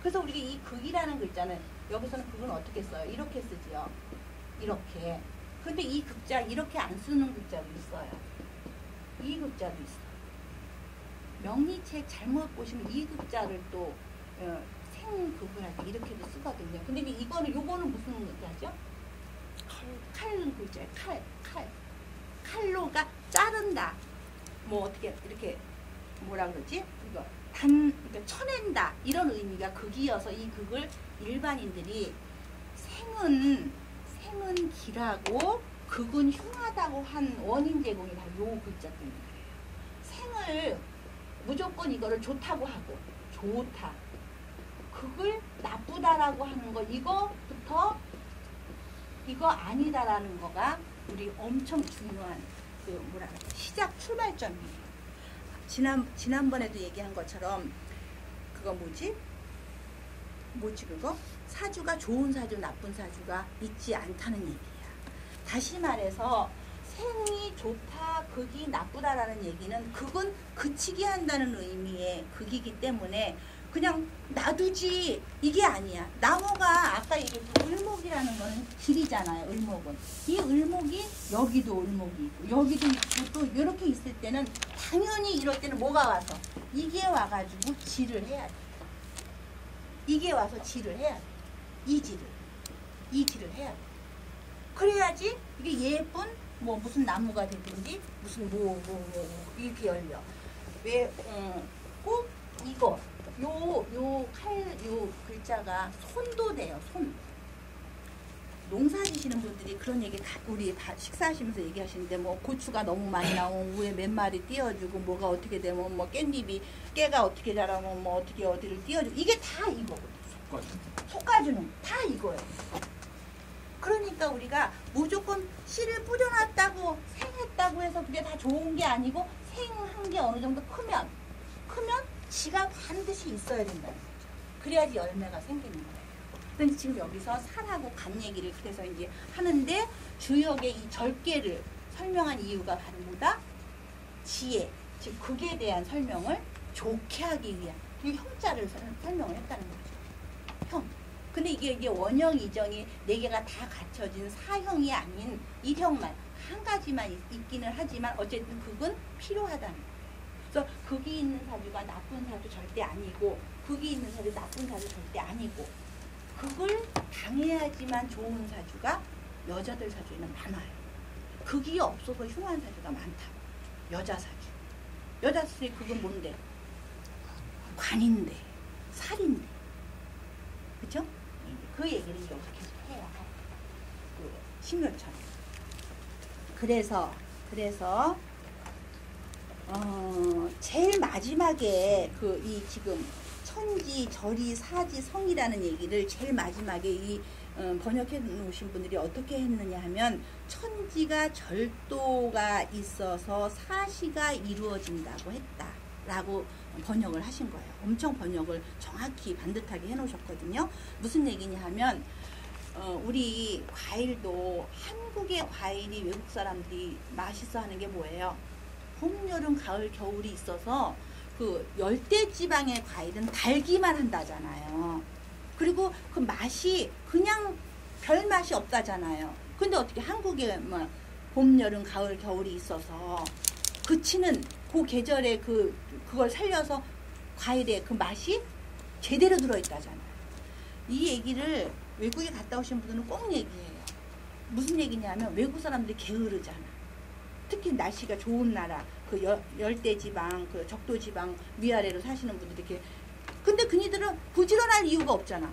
그래서 우리가 이 극이라는 거 있잖아요. 여기서는 극은 어떻게 써요? 이렇게 쓰지요. 이렇게. 근데 이 극자 이렇게 안 쓰는 극자도 있어요. 이 극자도 있어요. 명리책 잘못 보시면 이 극자를 또 생극을 할 때 이렇게도 쓰거든요. 근데 요거는 무슨 극자죠? 칼 글자예요. 칼로가 자른다. 뭐 어떻게 이렇게 뭐라 그러지? 이거 그러니까 쳐낸다 이런 의미가 극이어서 이 극을 일반인들이 생은 기라고 극은 흉하다고 한 원인 제공이 다 요 글자 때문에 그래요. 생을 무조건 이거를 좋다고 하고 좋다. 극을 나쁘다라고 하는 거 이거부터 이거 아니다라는 거가 우리 엄청 중요한 그 뭐라 그래 시작 출발점이에요. 지난번에도 얘기한 것처럼 그거 뭐지 그거 사주가 좋은 사주 나쁜 사주가 있지 않다는 얘기야. 다시 말해서 생이 좋다 극이 나쁘다라는 얘기는 극은 그치게 한다는 의미의 극이기 때문에 그냥 놔두지 이게 아니야. 나무가 아까 얘기했던 을목이라는 거는 길이잖아요. 을목은 이 을목이 여기도 을목이 있고 여기도 있고 또 이렇게 있을 때는 당연히 이럴 때는 뭐가 와서 이게 와가지고 질을 해야 돼. 이게 와서 질을 해야 돼. 이 질을 해야 돼. 그래야지 이게 예쁜 뭐 무슨 나무가 되든지 무슨 뭐 이렇게 열려. 왜 꼭 이거 요 글자가 손도 돼요. 손. 농사 지시는 분들이 그런 얘기 다 우리 식사하시면서 얘기하시는데 뭐 고추가 너무 많이 나오면 위에 몇 마리 띄워주고 뭐가 어떻게 되면 뭐 깨가 어떻게 자라면 뭐 어떻게 어디를 띄워주고 이게 다 이거거든요. 속가주는 다 이거예요. 그러니까 우리가 무조건 씨를 뿌려놨다고 생했다고 해서 그게 다 좋은 게 아니고 생한 게 어느 정도 크면 지가 반드시 있어야 된다는 거죠. 그래야지 열매가 생기는 거예요. 근데 지금 여기서 살하고 간 얘기를 그래서 이제 하는데 주역의 이 절개를 설명한 이유가 바로 뭐다? 지혜, 즉 극에 대한 설명을 좋게 하기 위한 이 형자를 설명을 했다는 거죠. 형. 근데 이게 원형, 이정이 4개가 다 갖춰진 사형이 아닌 1형만 한 가지만 있기는 하지만 어쨌든 극은 필요하다는 거예요. 그래서 극이 있는 사주가 나쁜 사주 절대 아니고 극이 있는 사주 나쁜 사주 절대 아니고 극을 당해야지만 좋은 사주가 여자들 사주에는 많아요. 극이 없어서 흉한 사주가 많다. 여자 사주의 극은 뭔데? 관인데 살인데 그죠? 그 얘기를 여기서 계속 해요. 그 심효천. 그래서 제일 마지막에 이 지금 천지, 절이, 사지, 성이라는 얘기를 제일 마지막에 이 번역해 놓으신 분들이 어떻게 했느냐 하면 천지가 절도가 있어서 사시가 이루어진다고 했다라고 번역을 하신 거예요. 엄청 번역을 정확히 반듯하게 해놓으셨거든요. 무슨 얘기냐 하면 우리 과일도 한국의 과일이 외국 사람들이 맛있어 하는 게 뭐예요? 봄, 여름, 가을, 겨울이 있어서 그 열대지방의 과일은 달기만 한다잖아요. 그리고 그 맛이 그냥 별 맛이 없다잖아요. 근데 어떻게 한국에 뭐 봄, 여름, 가을, 겨울이 있어서 그치는 그 계절에 그걸 살려서 과일에 그 맛이 제대로 들어있다잖아요. 이 얘기를 외국에 갔다 오신 분들은 꼭 얘기해요. 무슨 얘기냐면 외국 사람들이 게으르잖아. 특히 날씨가 좋은 나라, 그 열대지방, 그 적도지방 위아래로 사시는 분들이 이렇게. 근데 그니들은 부지런할 이유가 없잖아.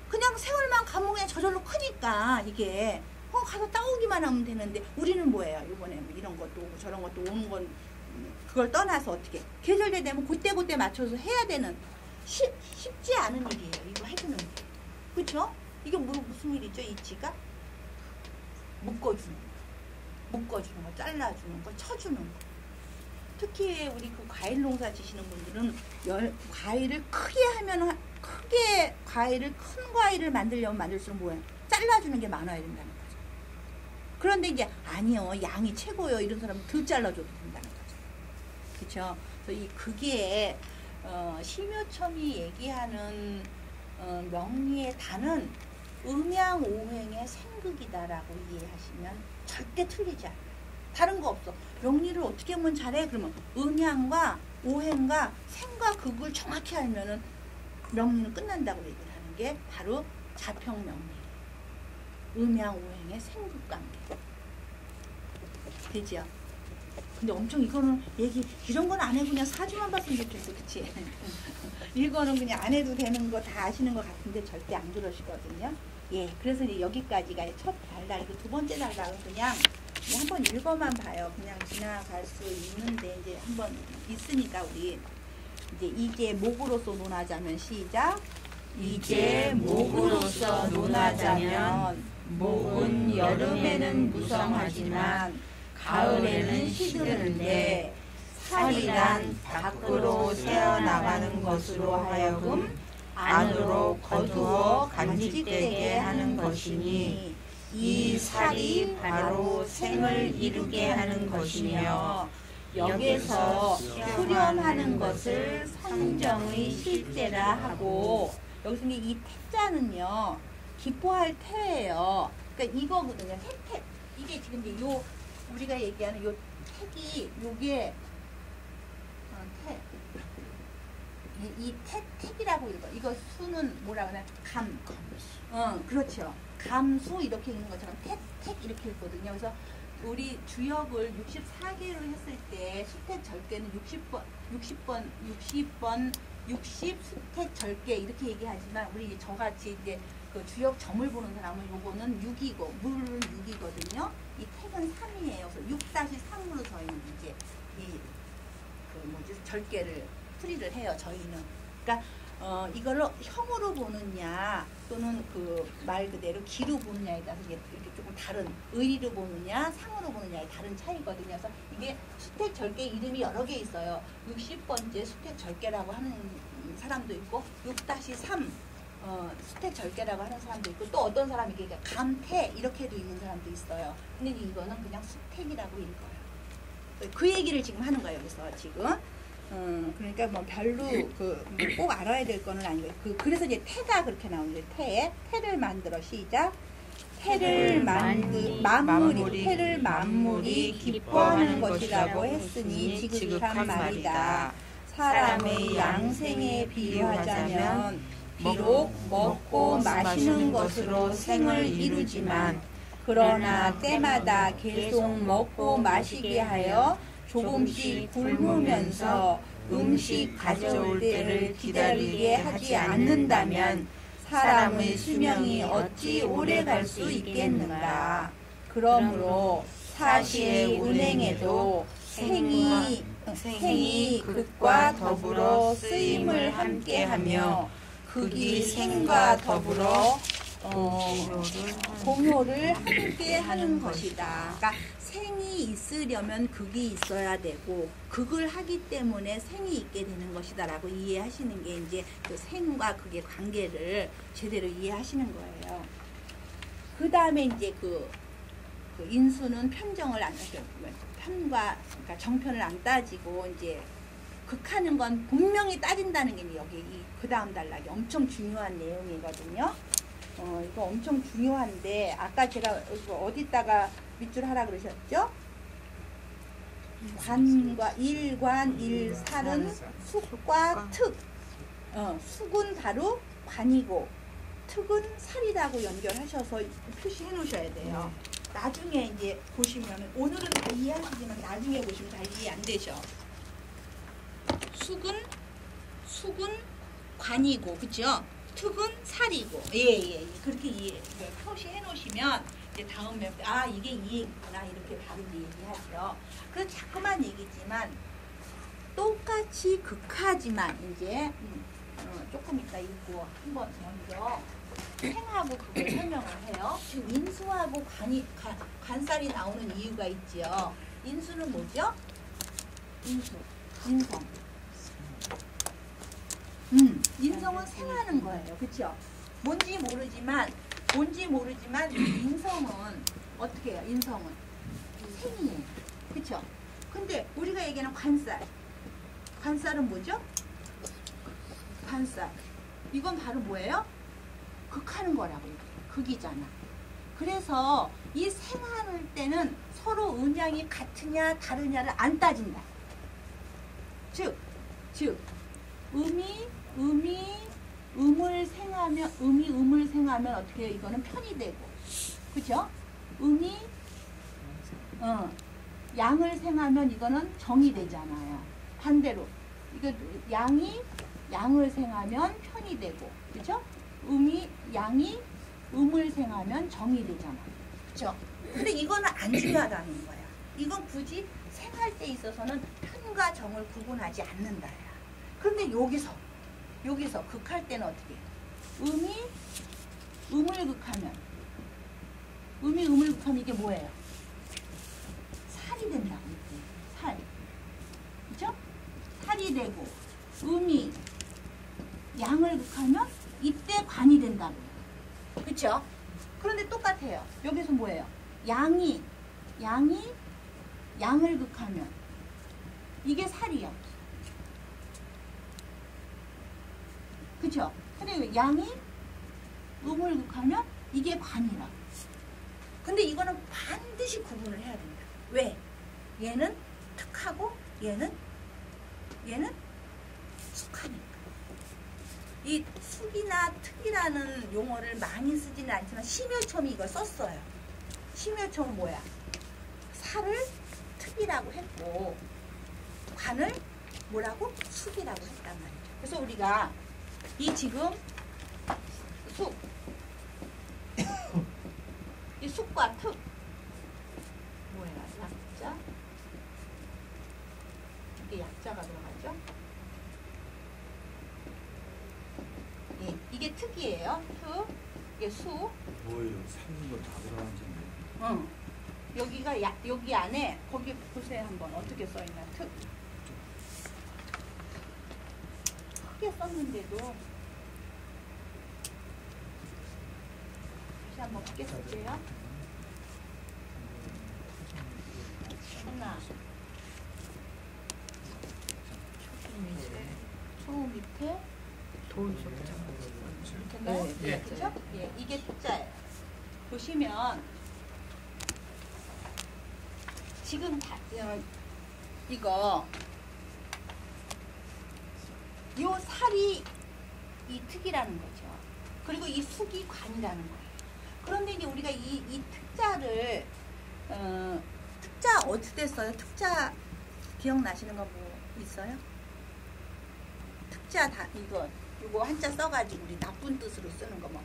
그냥 세월만 가면 그냥 저절로 크니까 이게 가서 따오기만 하면 되는데 우리는 뭐예요? 이번에 뭐 이런 것도 오고 저런 것도 오는 건 그걸 떠나서 어떻게 계절대 되면 그때 맞춰서 해야 되는 쉽지 않은 일이에요. 이거 해주는 게. 그렇죠? 이게 무슨 일이죠? 이치가 묶어주는 거, 잘라주는 거, 쳐주는 거. 특히 우리 그 과일 농사 지시는 분들은 과일을 크게 하면 크게 과일을 큰 과일을 만들려면 만들수록 뭐예요? 잘라주는 게 많아야 된다는 거죠. 그런데 이제 아니요 양이 최고요 이런 사람은 덜 잘라줘도 된다는 거죠. 그렇죠? 그래서 그게 심효첨이 얘기하는 명리의 단은 음양오행의 생극이다라고 이해하시면 절대 틀리지 않아요. 다른 거 없어. 명리를 어떻게 하면 잘해? 그러면 음양과 오행과 생과 극을 정확히 알면은 명리는 끝난다고 얘기를 하는 게 바로 자평명리예요. 음양오행의 생극관계. 되죠? 근데 엄청 이거는 이런 건 안 해도 그냥 사주만 봤으면 좋겠어. 그치? 이거는 그냥 안 해도 되는 거 다 아시는 것 같은데 절대 안 그러시거든요. 예, 그래서 이제 여기까지가 첫 단락. 두 번째 단락은 그냥 한번 읽어만 봐요. 그냥 지나갈 수 있는데 이제 한번 있으니까 우리 이제 목으로서 논하자면 시작. 이제 목으로서 논하자면 목은 여름에는 무성하지만 가을에는 시드는데 살이란 밖으로 새어나가는 것으로 하여금 안으로 거두어 간직되게 하는 것이니 이 살이 바로 생을 이루게 하는 것이며 여기서 수렴하는 것을 성정의 실제라 하고 여기서 이 태자는요 기뻐할 태예요. 그러니까 이거거든요. 태택. 이게 지금 이제 요 우리가 얘기하는 요 택이 요게 택. 이 택이라고 읽어. 이거 수는 뭐라 그래? 그렇죠. 감수 이렇게 읽는 것처럼 택 이렇게 읽거든요. 그래서 우리 주역을 64개로 했을 때 수택 절개는 60 수택 절개 이렇게 얘기하지만 우리 저같이 이제 그 주역 점을 보는 사람은 요거는 6이고 물은 6이거든요. 이 택은 3이에요. 그래서 6-3으로 저희는 이제 절개를 풀이를 해요. 저희는. 그러니까 이거를 형으로 보느냐 또는 말 그대로 기로 보느냐에 따라서 이렇게 조금 다른 의리로 보느냐 상으로 보느냐의 다른 차이거든요. 그래서 이게 수택 절개 이름이 여러 개 있어요. 60번째 수택 절개라고 하는 사람도 있고 6-3 수택 절개라고 하는 사람도 있고 또 어떤 사람이 이게 감태 이렇게도 있는 사람도 있어요. 근데 이거는 그냥 수택이라고 읽어요. 그 얘기를 지금 하는 거예요. 여기서 지금. 그러니까 뭐 별로 꼭 알아야 될 거는 아니고 그래서 이제 태가 그렇게 나오죠. 태를 만들어 시작. 태를 만물이 기뻐하는 것이라고 했으니 지극한 말이다. 사람의 양생에 비유하자면 비록 먹고 마시는 것으로 생을 이루지만 그러나 때마다 계속 먹고 마시게 하여 조금씩 굶으면서 음식 가져올 때를 기다리게 하지 않는다면 사람의 수명이 어찌 오래 갈 수 있겠는가. 그러므로 사시의 운행에도 생이 극과 더불어 쓰임을 함께하며 극이 생과 더불어 공효를 함께하는 것이다. 그러니까 생이 있으려면 극이 있어야 되고 극을 하기 때문에 생이 있게 되는 것이다라고 이해하시는 게 이제 그 생과 극의 관계를 제대로 이해하시는 거예요. 그 다음에 이제 그 인수는 편정을 안 하죠. 그러니까 정편을 안 따지고 이제 극하는 건 분명히 따진다는 게 여기 그 다음 단락이 엄청 중요한 내용이거든요. 이거 엄청 중요한데 아까 제가 이거 어디다가 밑줄 하라 그러셨죠? 관과 일살은 숙과 특. 숙은 바로 관이고 특은 살이라고 연결하셔서 표시해 놓으셔야 돼요. 나중에 이제 보시면 오늘은 다 이해하시지만 나중에 보시면 다 이해 안 되셔. 숙은 관이고 그죠? 특은 살이고 예 그렇게 표시해 놓으시면 이제 다음에 이게 이 얘기구나 이렇게 바로 얘기하죠. 그래서 자꾸만 얘기지만 똑같이 극하지만 이제 조금 이따 읽고 한번 먼저 생하고 그걸 설명을 해요. 지금 인수하고 관살이 나오는 이유가 있지요. 인수는 뭐죠? 인성. 인성은 생하는 거예요. 그렇죠? 뭔지 모르지만 인성은 어떻게 해요? 인성은 생이에요. 그렇죠? 근데 우리가 얘기하는 관살은 뭐죠? 관살. 이건 바로 뭐예요? 극하는 거라고 얘기해요. 극이잖아. 그래서 이 생할 때는 서로 음양이 같으냐 다르냐를 안 따진다. 즉 음을 생하면 어떻게 해요? 이거는 편이 되고, 그죠? 양을 생하면 이거는 정이 되잖아요. 반대로 이거 양을 생하면 편이 되고, 그죠? 양이 음을 생하면 정이 되잖아, 그죠? 근데 이거는 안 중요하다는 거야. 이건 굳이 생할 때 있어서는 편과 정을 구분하지 않는다야. 그런데 여기서 극할 때는 어떻게 해요? 음을 극하면 이게 뭐예요? 살이 된다고. 살. 그죠? 살이 되고, 양을 극하면 이때 관이 된다고. 그쵸? 그런데 똑같아요. 여기서 뭐예요? 양이 양을 극하면 이게 살이요. 그쵸? 근데 양이 음을 극하면 이게 관이라고. 근데 이거는 반드시 구분을 해야 된다. 왜? 얘는 특하고 얘는 숙하니까. 이 숙이나 특이라는 용어를 많이 쓰지는 않지만 심효첨이 이걸 썼어요. 심효첨은 뭐야? 살을 특이라고 했고 관을 뭐라고? 숙이라고 했단 말이죠. 그래서 우리가 이 지금 이 숙과 특 뭐야? 약자? 이게 약자가 들어가죠? 예, 이게 특이에요. 특, 이게 수. 뭐예요? 생긴 거 다 들어가는데. 응. 여기가 여기 안에 거기 보세요 한번 어떻게 써 있나. 특. 크게 썼는데도 다시 한번 크게 쓸게요. 하나. 초 밑에 밑에인가요? 네, 그렇죠? 예, 이게 특자예요. 보시면 지금 이거 요 살이 이 특이라는 거죠. 그리고 이 숙이 관이라는 거예요. 그런데 이제 우리가 이 특자를 특자 어떻게 써요? 특자 기억나시는 거 뭐 있어요? 특자 이거 한자 써가지고 우리 나쁜 뜻으로 쓰는 거 뭐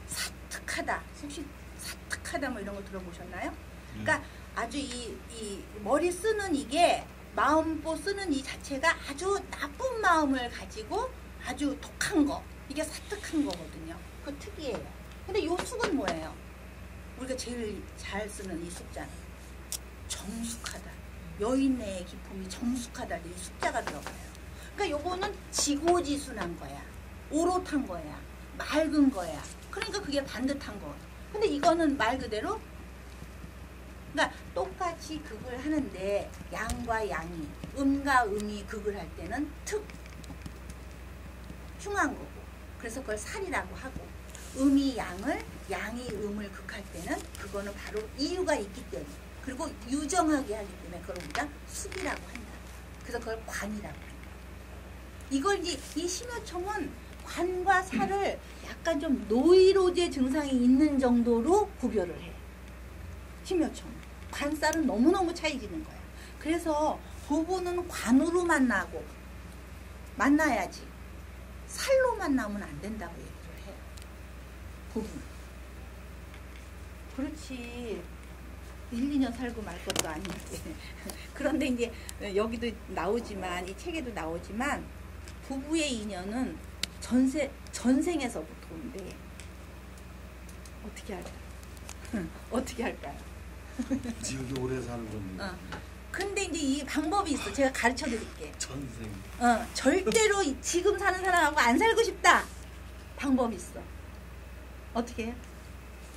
사특하다, 혹시 사특하다 뭐 이런 거 들어보셨나요? 그러니까 아주 이 머리 쓰는 이게 마음보 쓰는 이 자체가 아주 나쁜 마음을 가지고 아주 독한 거, 이게 사특한 거거든요. 그 특이해요. 근데 요 숙은 뭐예요? 우리가 제일 잘 쓰는 이 숙자는 정숙하다. 여인의 기품이 정숙하다. 이 숙자가 들어가요. 그러니까 요거는 지고지순한 거야. 오롯한 거야. 맑은 거야. 그러니까 그게 반듯한 거. 근데 이거는 말 그대로 그러니까 똑같이 극을 하는데 양과 양이, 음과 음이 극을 할 때는 특 흉한 거고, 그래서 그걸 살이라고 하고, 음이 양을, 양이 음을 극할 때는 그거는 바로 이유가 있기 때문에, 그리고 유정하게 하기 때문에 그걸 우리가 숙이라고 한다. 그래서 그걸 관이라고 한다. 이걸 이 심효청은 관과 살을 약간 좀 노이로제 증상이 있는 정도로 구별을 해. 심효청. 관살은 너무너무 차이지는 거야. 그래서 부부는 관으로 만나야지. 살로 만나면 안 된다고 얘기를 해요. 부부는. 그렇지. 1, 2년 살고 말 것도 아닌데. 그런데 이제 여기도 나오지만, 이 책에도 나오지만, 부부의 인연은 전생에서부터 온대. 어떻게 할까요? 어떻게 할까요? 지역이 오래 사는 건데. 근데 이제 이 방법이 있어. 제가 가르쳐 드릴게. 전생. 절대로 지금 사는 사람하고 안 살고 싶다. 방법 있어. 어떻게 해요?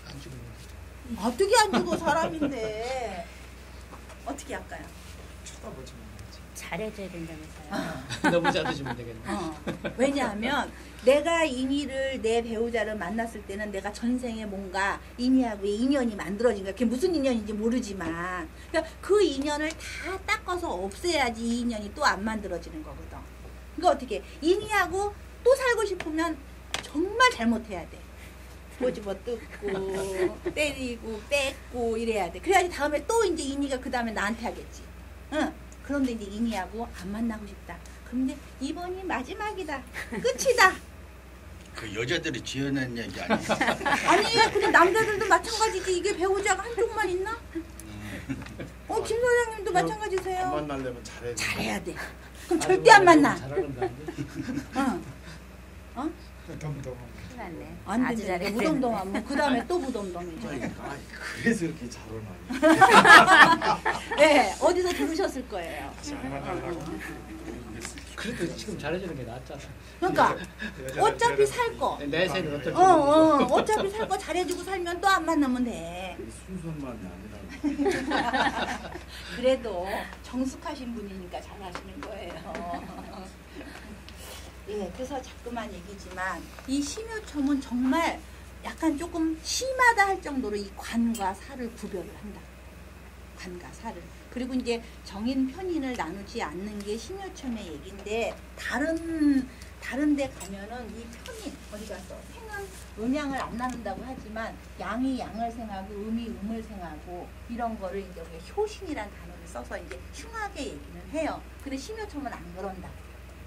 안 죽는 거지. 어떻게 안 죽어 사람인데. 어떻게 할까요? 쳐다보지 말지. 잘해줘야 된다면서요. 너무 잘해주면 되겠네. 왜냐하면 내가 인이를 내 배우자를 만났을 때는 내가 전생에 뭔가 인이하고의 인연이 만들어진 거야. 그게 무슨 인연인지 모르지만 그러니까 그 인연을 다 닦아서 없애야지 이 인연이 또 안 만들어지는 거거든. 그러니까 어떻게 인이하고 또 살고 싶으면 정말 잘못해야 돼. 꼬집어 뜯고 때리고 뺏고 이래야 돼. 그래야지 다음에 또 이제 인이가 그 다음에 나한테 하겠지. 응. 그런데 이제 인이하고 안 만나고 싶다. 근데 이번이 마지막이다. 끝이다. 그 여자들이 지어낸 얘기 아니에요? 아니 근데 남자들도 마찬가지지. 이게 배우자가 한쪽만 있나? 김 소장님도 안 마찬가지세요. 만나려면 잘해야 돼. 잘해야 돼. 그럼 절대 안 만나. 잘하는 거 아니야? 덤덤. 큰일 났네. 안 아주 되지. 잘해. 무덤덤하면 그 다음에 또 무덤덤이죠. 그래서 이렇게 잘 오나. 네, 어디서 들으셨을 거예요. 잘 만나려고. 그래도 지금 잘해주는 게 낫잖아. 그러니까 어차피 살 거. 내 생은 어떨지 어차피 살 거 잘해주고 살면 또 안 만나면 돼. 순수한만이 아니라. 그래도 정숙하신 분이니까 잘하시는 거예요. 예, 그래서 자꾸만 얘기지만 이 심요첨은 정말 약간 조금 심하다 할 정도로 이 관과 사를 구별을 한다. 관과 사를. 그리고 이제 정인 편인을 나누지 않는 게 심요첨의 얘기인데 다른 데 가면은 이 편인 어디 가서 생은 음양을 안 나눈다고 하지만 양이 양을 생하고 음이 음을 생하고 이런 거를 이제 우리가 효신이란 단어를 써서 이제 흉하게 얘기는 해요. 근데 심요첨은 안 그런다.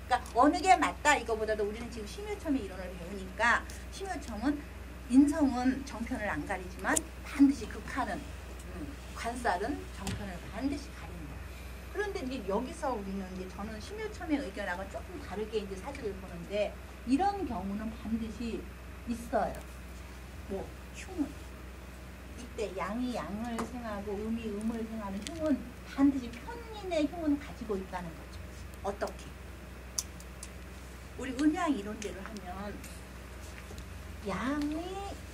그러니까 어느 게 맞다 이거보다도 우리는 지금 심요첨의 이론을 배우니까 심요첨은 인성은 정편을 안 가리지만 반드시 극하는 관살은 정편을 반드시 가린다. 그런데 이제 여기서 우리는 이제 저는 심요첨의 의견하고 조금 다르게 이제 사주를 보는데 이런 경우는 반드시 있어요. 뭐 흉은 이때 양이 양을 생하고 음이 음을 생하는 흉은 반드시 편인의 흉은 가지고 있다는 거죠. 어떻게? 우리 음양 이론대로 하면 양이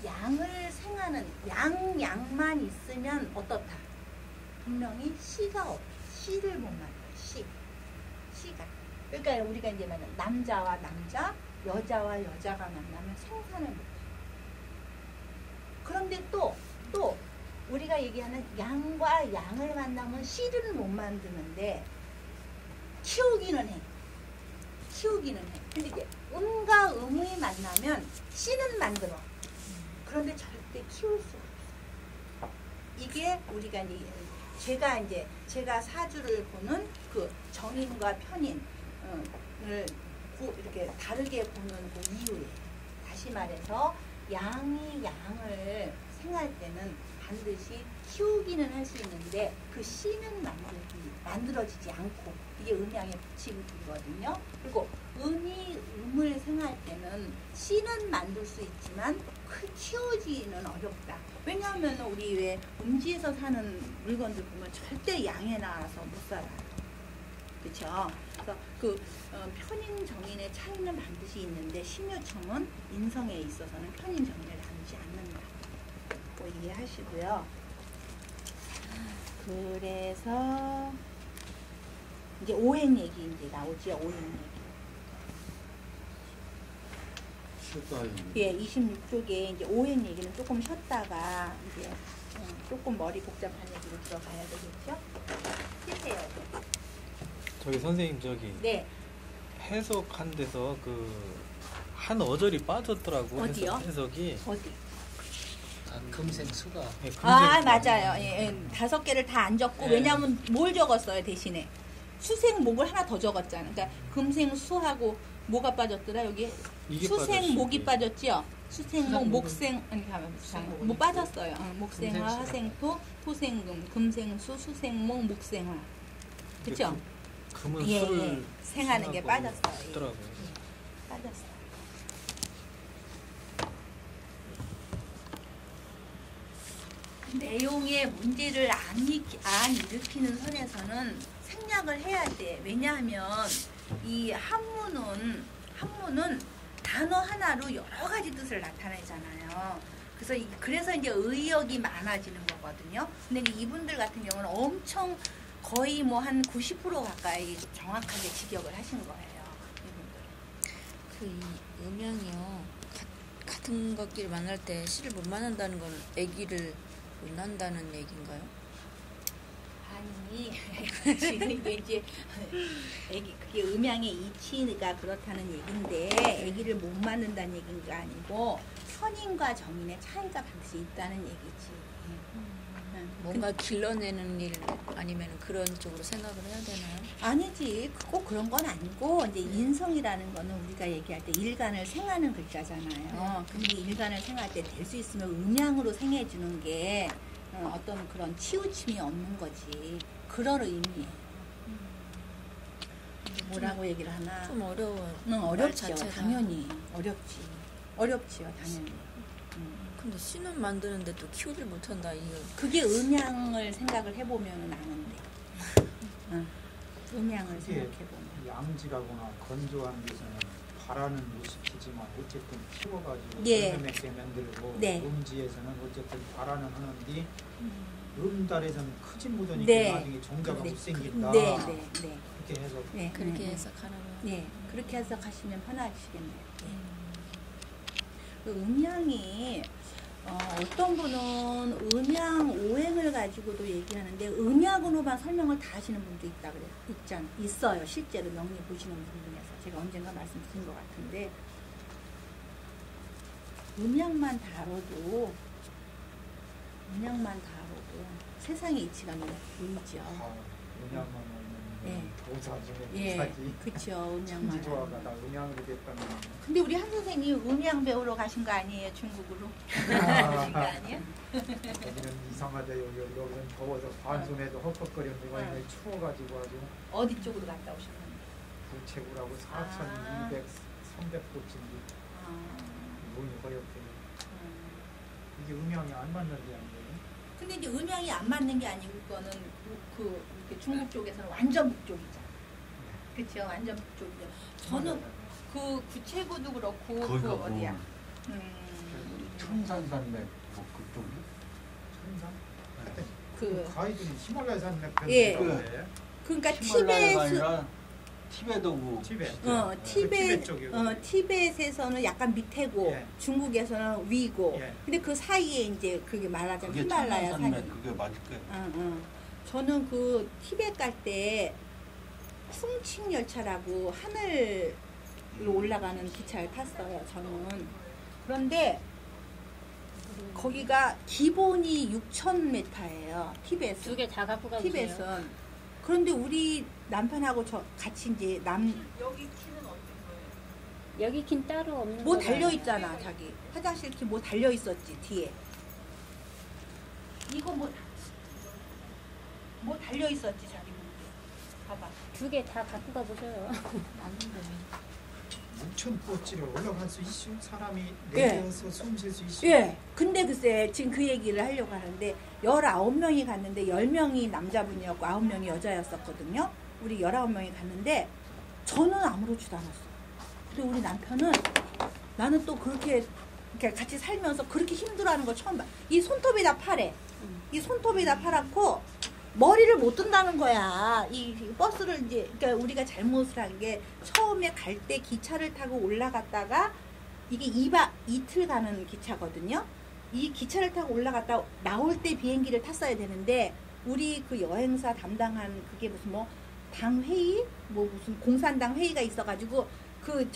양을 생하는 양만 있으면 어떻다? 분명히 씨가 없어. 씨를 못 만들어. 씨가. 그러니까 우리가 이제 만약 남자와 남자, 여자와 여자가 만나면 생산을 못해. 그런데 또 우리가 얘기하는 양과 양을 만나면 씨를 못 만드는데 키우기는 해. 근데 이제 음과 음이 만나면 씨는 만들어. 그런데 절대 키울 수 없어. 이게 우리가 이제 제가 사주를 보는 그 정인과 편인을 이렇게 다르게 보는 그 이유에 다시 말해서 양이 양을 생할 때는 반드시 키우기는 할 수 있는데 그 씨는 만들어지지 않고 이게 음양의 법칙이거든요. 그리고 음이 음을 생할 때는 씨는 만들 수 있지만 키우지는 어렵다. 왜냐하면 우리 왜 음지에서 사는 물건들 보면 절대 양에 나와서 못 살아요. 그렇죠? 그래서 그 편인 정인의 차이는 반드시 있는데 심요첨은 인성에 있어서는 편인 정인을 나누지 않는다. 뭐 이해하시고요. 그래서 이제 오행 얘기 이제 나오죠. 오행 얘기. 예, 26쪽에 이제 오행 얘기는 조금 쉬었다가 이제 조금 머리 복잡한 얘기로 들어가야 되겠죠? 해주세요. 저기 선생님 네. 해석한 데서 그 한 어절이 빠졌더라고. 어디요? 해석이. 어디? 금생 수가. 네, 맞아요. 예, 5개를 다 안 적고 네. 왜냐하면 뭘 적었어요 대신에 수생목을 하나 더 적었잖아. 그러니까 금생수하고 뭐가 빠졌더라 여기 수생목이 빠졌죠. 수생목, 목생 아니 잠깐만 뭐 빠졌어요. 목생화, 화생토, 토생금, 금생수, 수생목, 목생화. 그렇죠? 금은 예, 수를 생하는 게 빠졌어요. 더라고요. 빠졌어요. 내용의 문제를 안 일으키는 선에서는 생략을 해야 돼. 왜냐하면 이 한문은 단어 하나로 여러 가지 뜻을 나타내잖아요. 그래서 이제 의역이 많아지는 거거든요. 근데 이분들 같은 경우는 엄청 거의 뭐 한 90% 가까이 정확하게 직역을 하신 거예요. 이분들. 그 이 음양이요. 같은 것끼리 만날 때 씨를 못 만난다는 건 아기를 못 낳는다는 얘기인가요? 아니 지금 이제 그게 음양의 이치가 그렇다는 얘긴데 아기를 못 낳는다는 얘기가 아니고 선인과 정인의 차이가 반드시 있다는 얘기지. 뭔가 길러내는 일 아니면 그런 쪽으로 생각을 해야 되나요? 아니지. 꼭 그런 건 아니고 이제 인성이라는 거는 우리가 얘기할 때 일간을 생하는 글자잖아요. 근데 일간을 생할 때 될 수 있으면 음양으로 생해주는 게 어떤 그런 치우침이 없는 거지. 그런 의미예요. 뭐라고 얘기를 하나? 좀 어려워요. 어렵죠. 자체가. 당연히 어렵지요. 당연히. 근데 씨는 만드는데 또 키우질 못한다. 이거 그게 음양을 생각을 해보면 아는데. 음양을 그게 생각해보면. 양질하거나 건조한 데서는 바라는 못 시키지만 어쨌든 키워가지고 예. 열매맺게 만들고 네. 음지에서는 어쨌든 바라는 하는데 음달에서는 크지 못하니까 네. 나중에 종자가 못 생긴다. 네. 그렇게 해서 네. 그렇게 해석하라면 네, 그렇게 해석하시면 편하시겠네요. 그 음양이 어떤 분은 음양 오행을 가지고도 얘기하는데 음양으로만 설명을 다 하시는 분도 있어요. 실제로 명리 보시는 분 중에서 제가 언젠가 말씀드린 것 같은데 음양만 다뤄도 세상의 이치가 너무 보이죠. 음양만 예. 하면 보사 중에 예, 보사지. 그쵸. 음양만. 천지조화가 하면. 다 음양으로 됐다면 근데 우리 한 선생님 음양 배우러 가신 거 아니에요? 중국으로? 가신 거 아니에요? 여기는 이상하다. 여기는 더워서 반손에도 헛헛거리는데 완전히 추워가지고 아주 어디 쪽으로 갔다 오셨나요? 부채구라고 4,200, 300곳인데 문이 허옇게 이게 음양이 안 맞는 게 아니에요? 근데 이제 음양이 안 맞는 게 아니고 그거는 이렇게 중국 쪽에서는 완전 북쪽이잖아. 그렇죠, 완전 북쪽이죠. 저는 그 구체구도 그렇고 그 거기가 어디야? 청산산맥 뭐 그쪽이? 천상? 그 가이드는 히말라야 산맥 예. 편인데 그러니까 히말라야가 티베트 아니라 티베트고 티벳 쪽이고. 티벳에서는 약간 밑에고 예. 중국에서는 위고. 예. 근데 그 사이에 이제 그게 말하자면 그게 히말라야 산이. 청산산맥 그게 맞을 거예요. 저는 그 티벳 갈 때 쿵칭 열차라고 하늘로 올라가는 기차를 탔어요. 저는. 그런데 거기가 기본이 6,000m예요. 티벳은. 두 개 다 갖고 가보세요. 티벳은. 그런데 우리 남편하고 저 같이 이제 여기 키는 어떤 거예요? 여기 긴 따로 없는 뭐 거잖아요. 달려 있잖아, 자기. 화장실 키 뭐 달려 있었지, 뒤에. 이거 뭐 달려 있었지, 자기 보게. 봐봐. 두 개 다 갖고 가보세요. 묵천꽃지를 올라갈 수 있슈? 사람이 예. 내려서 숨 쉴 수 있슈? 예. 근데 글쎄, 지금 그 얘기를 하려고 하는데, 19명이 갔는데, 10명이 남자분이었고, 9명이 여자였었거든요. 우리 19명이 갔는데, 저는 아무렇지도 않았어요. 근데 우리 남편은, 나는 또 그렇게 같이 살면서 그렇게 힘들어하는 걸 처음 봐. 이 손톱에다 파래. 이 손톱에다 팔았고, 머리를 못 든다는 거야. 이 버스를 이제, 그러니까 우리가 잘못을 한 게, 처음에 갈 때 기차를 타고 올라갔다가, 이게 이틀 가는 기차거든요. 이 기차를 타고 올라갔다 나올 때 비행기를 탔어야 되는데, 우리 그 여행사 담당한 그게 무슨 뭐, 당회의? 뭐 무슨 공산당 회의가 있어가지고, 그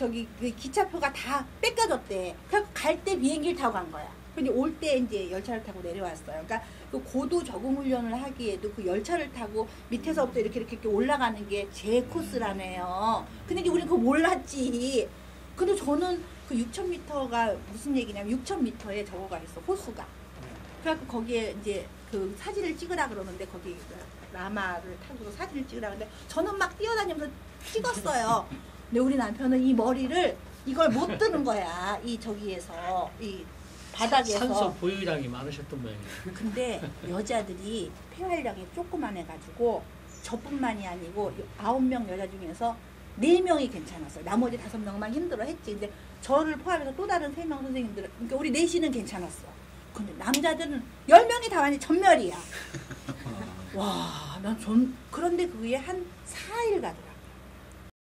기차표가 다 뺏겨졌대. 그래서 갈 때 비행기를 타고 간 거야. 근데 올 때 이제 열차를 타고 내려왔어요. 그러니까 그 고도 적응 훈련을 하기에도 그 열차를 타고 밑에서부터 이렇게 올라가는 게 제 코스라네요. 근데 이제 우리는 그거 몰랐지. 근데 저는 그 6,000m가 무슨 얘기냐면 6,000m에 적어가 있어, 호수가. 그래갖고 거기에 이제 그 사진을 찍으라 그러는데 거기 라마를 타고 사진을 찍으라 그러는데 저는 막 뛰어다니면서 찍었어요. 근데 우리 남편은 이 머리를 이걸 못 드는 거야. 이 저기에서 이 바닥에서. 산소 보유량이 많으셨던 모양이에요. 근데 여자들이 폐활량이 조그만 해가지고 저뿐만이 아니고 9명 여자 중에서 4명이 괜찮았어요. 나머지 5명만 힘들어했지. 근데 저를 포함해서 또 다른 3명 선생님들은, 그러니까 우리 넷이는 괜찮았어. 근데 남자들은 10명이 다 완전 전멸이야. 와, 난 그런데 그게 한 4일 가더라고.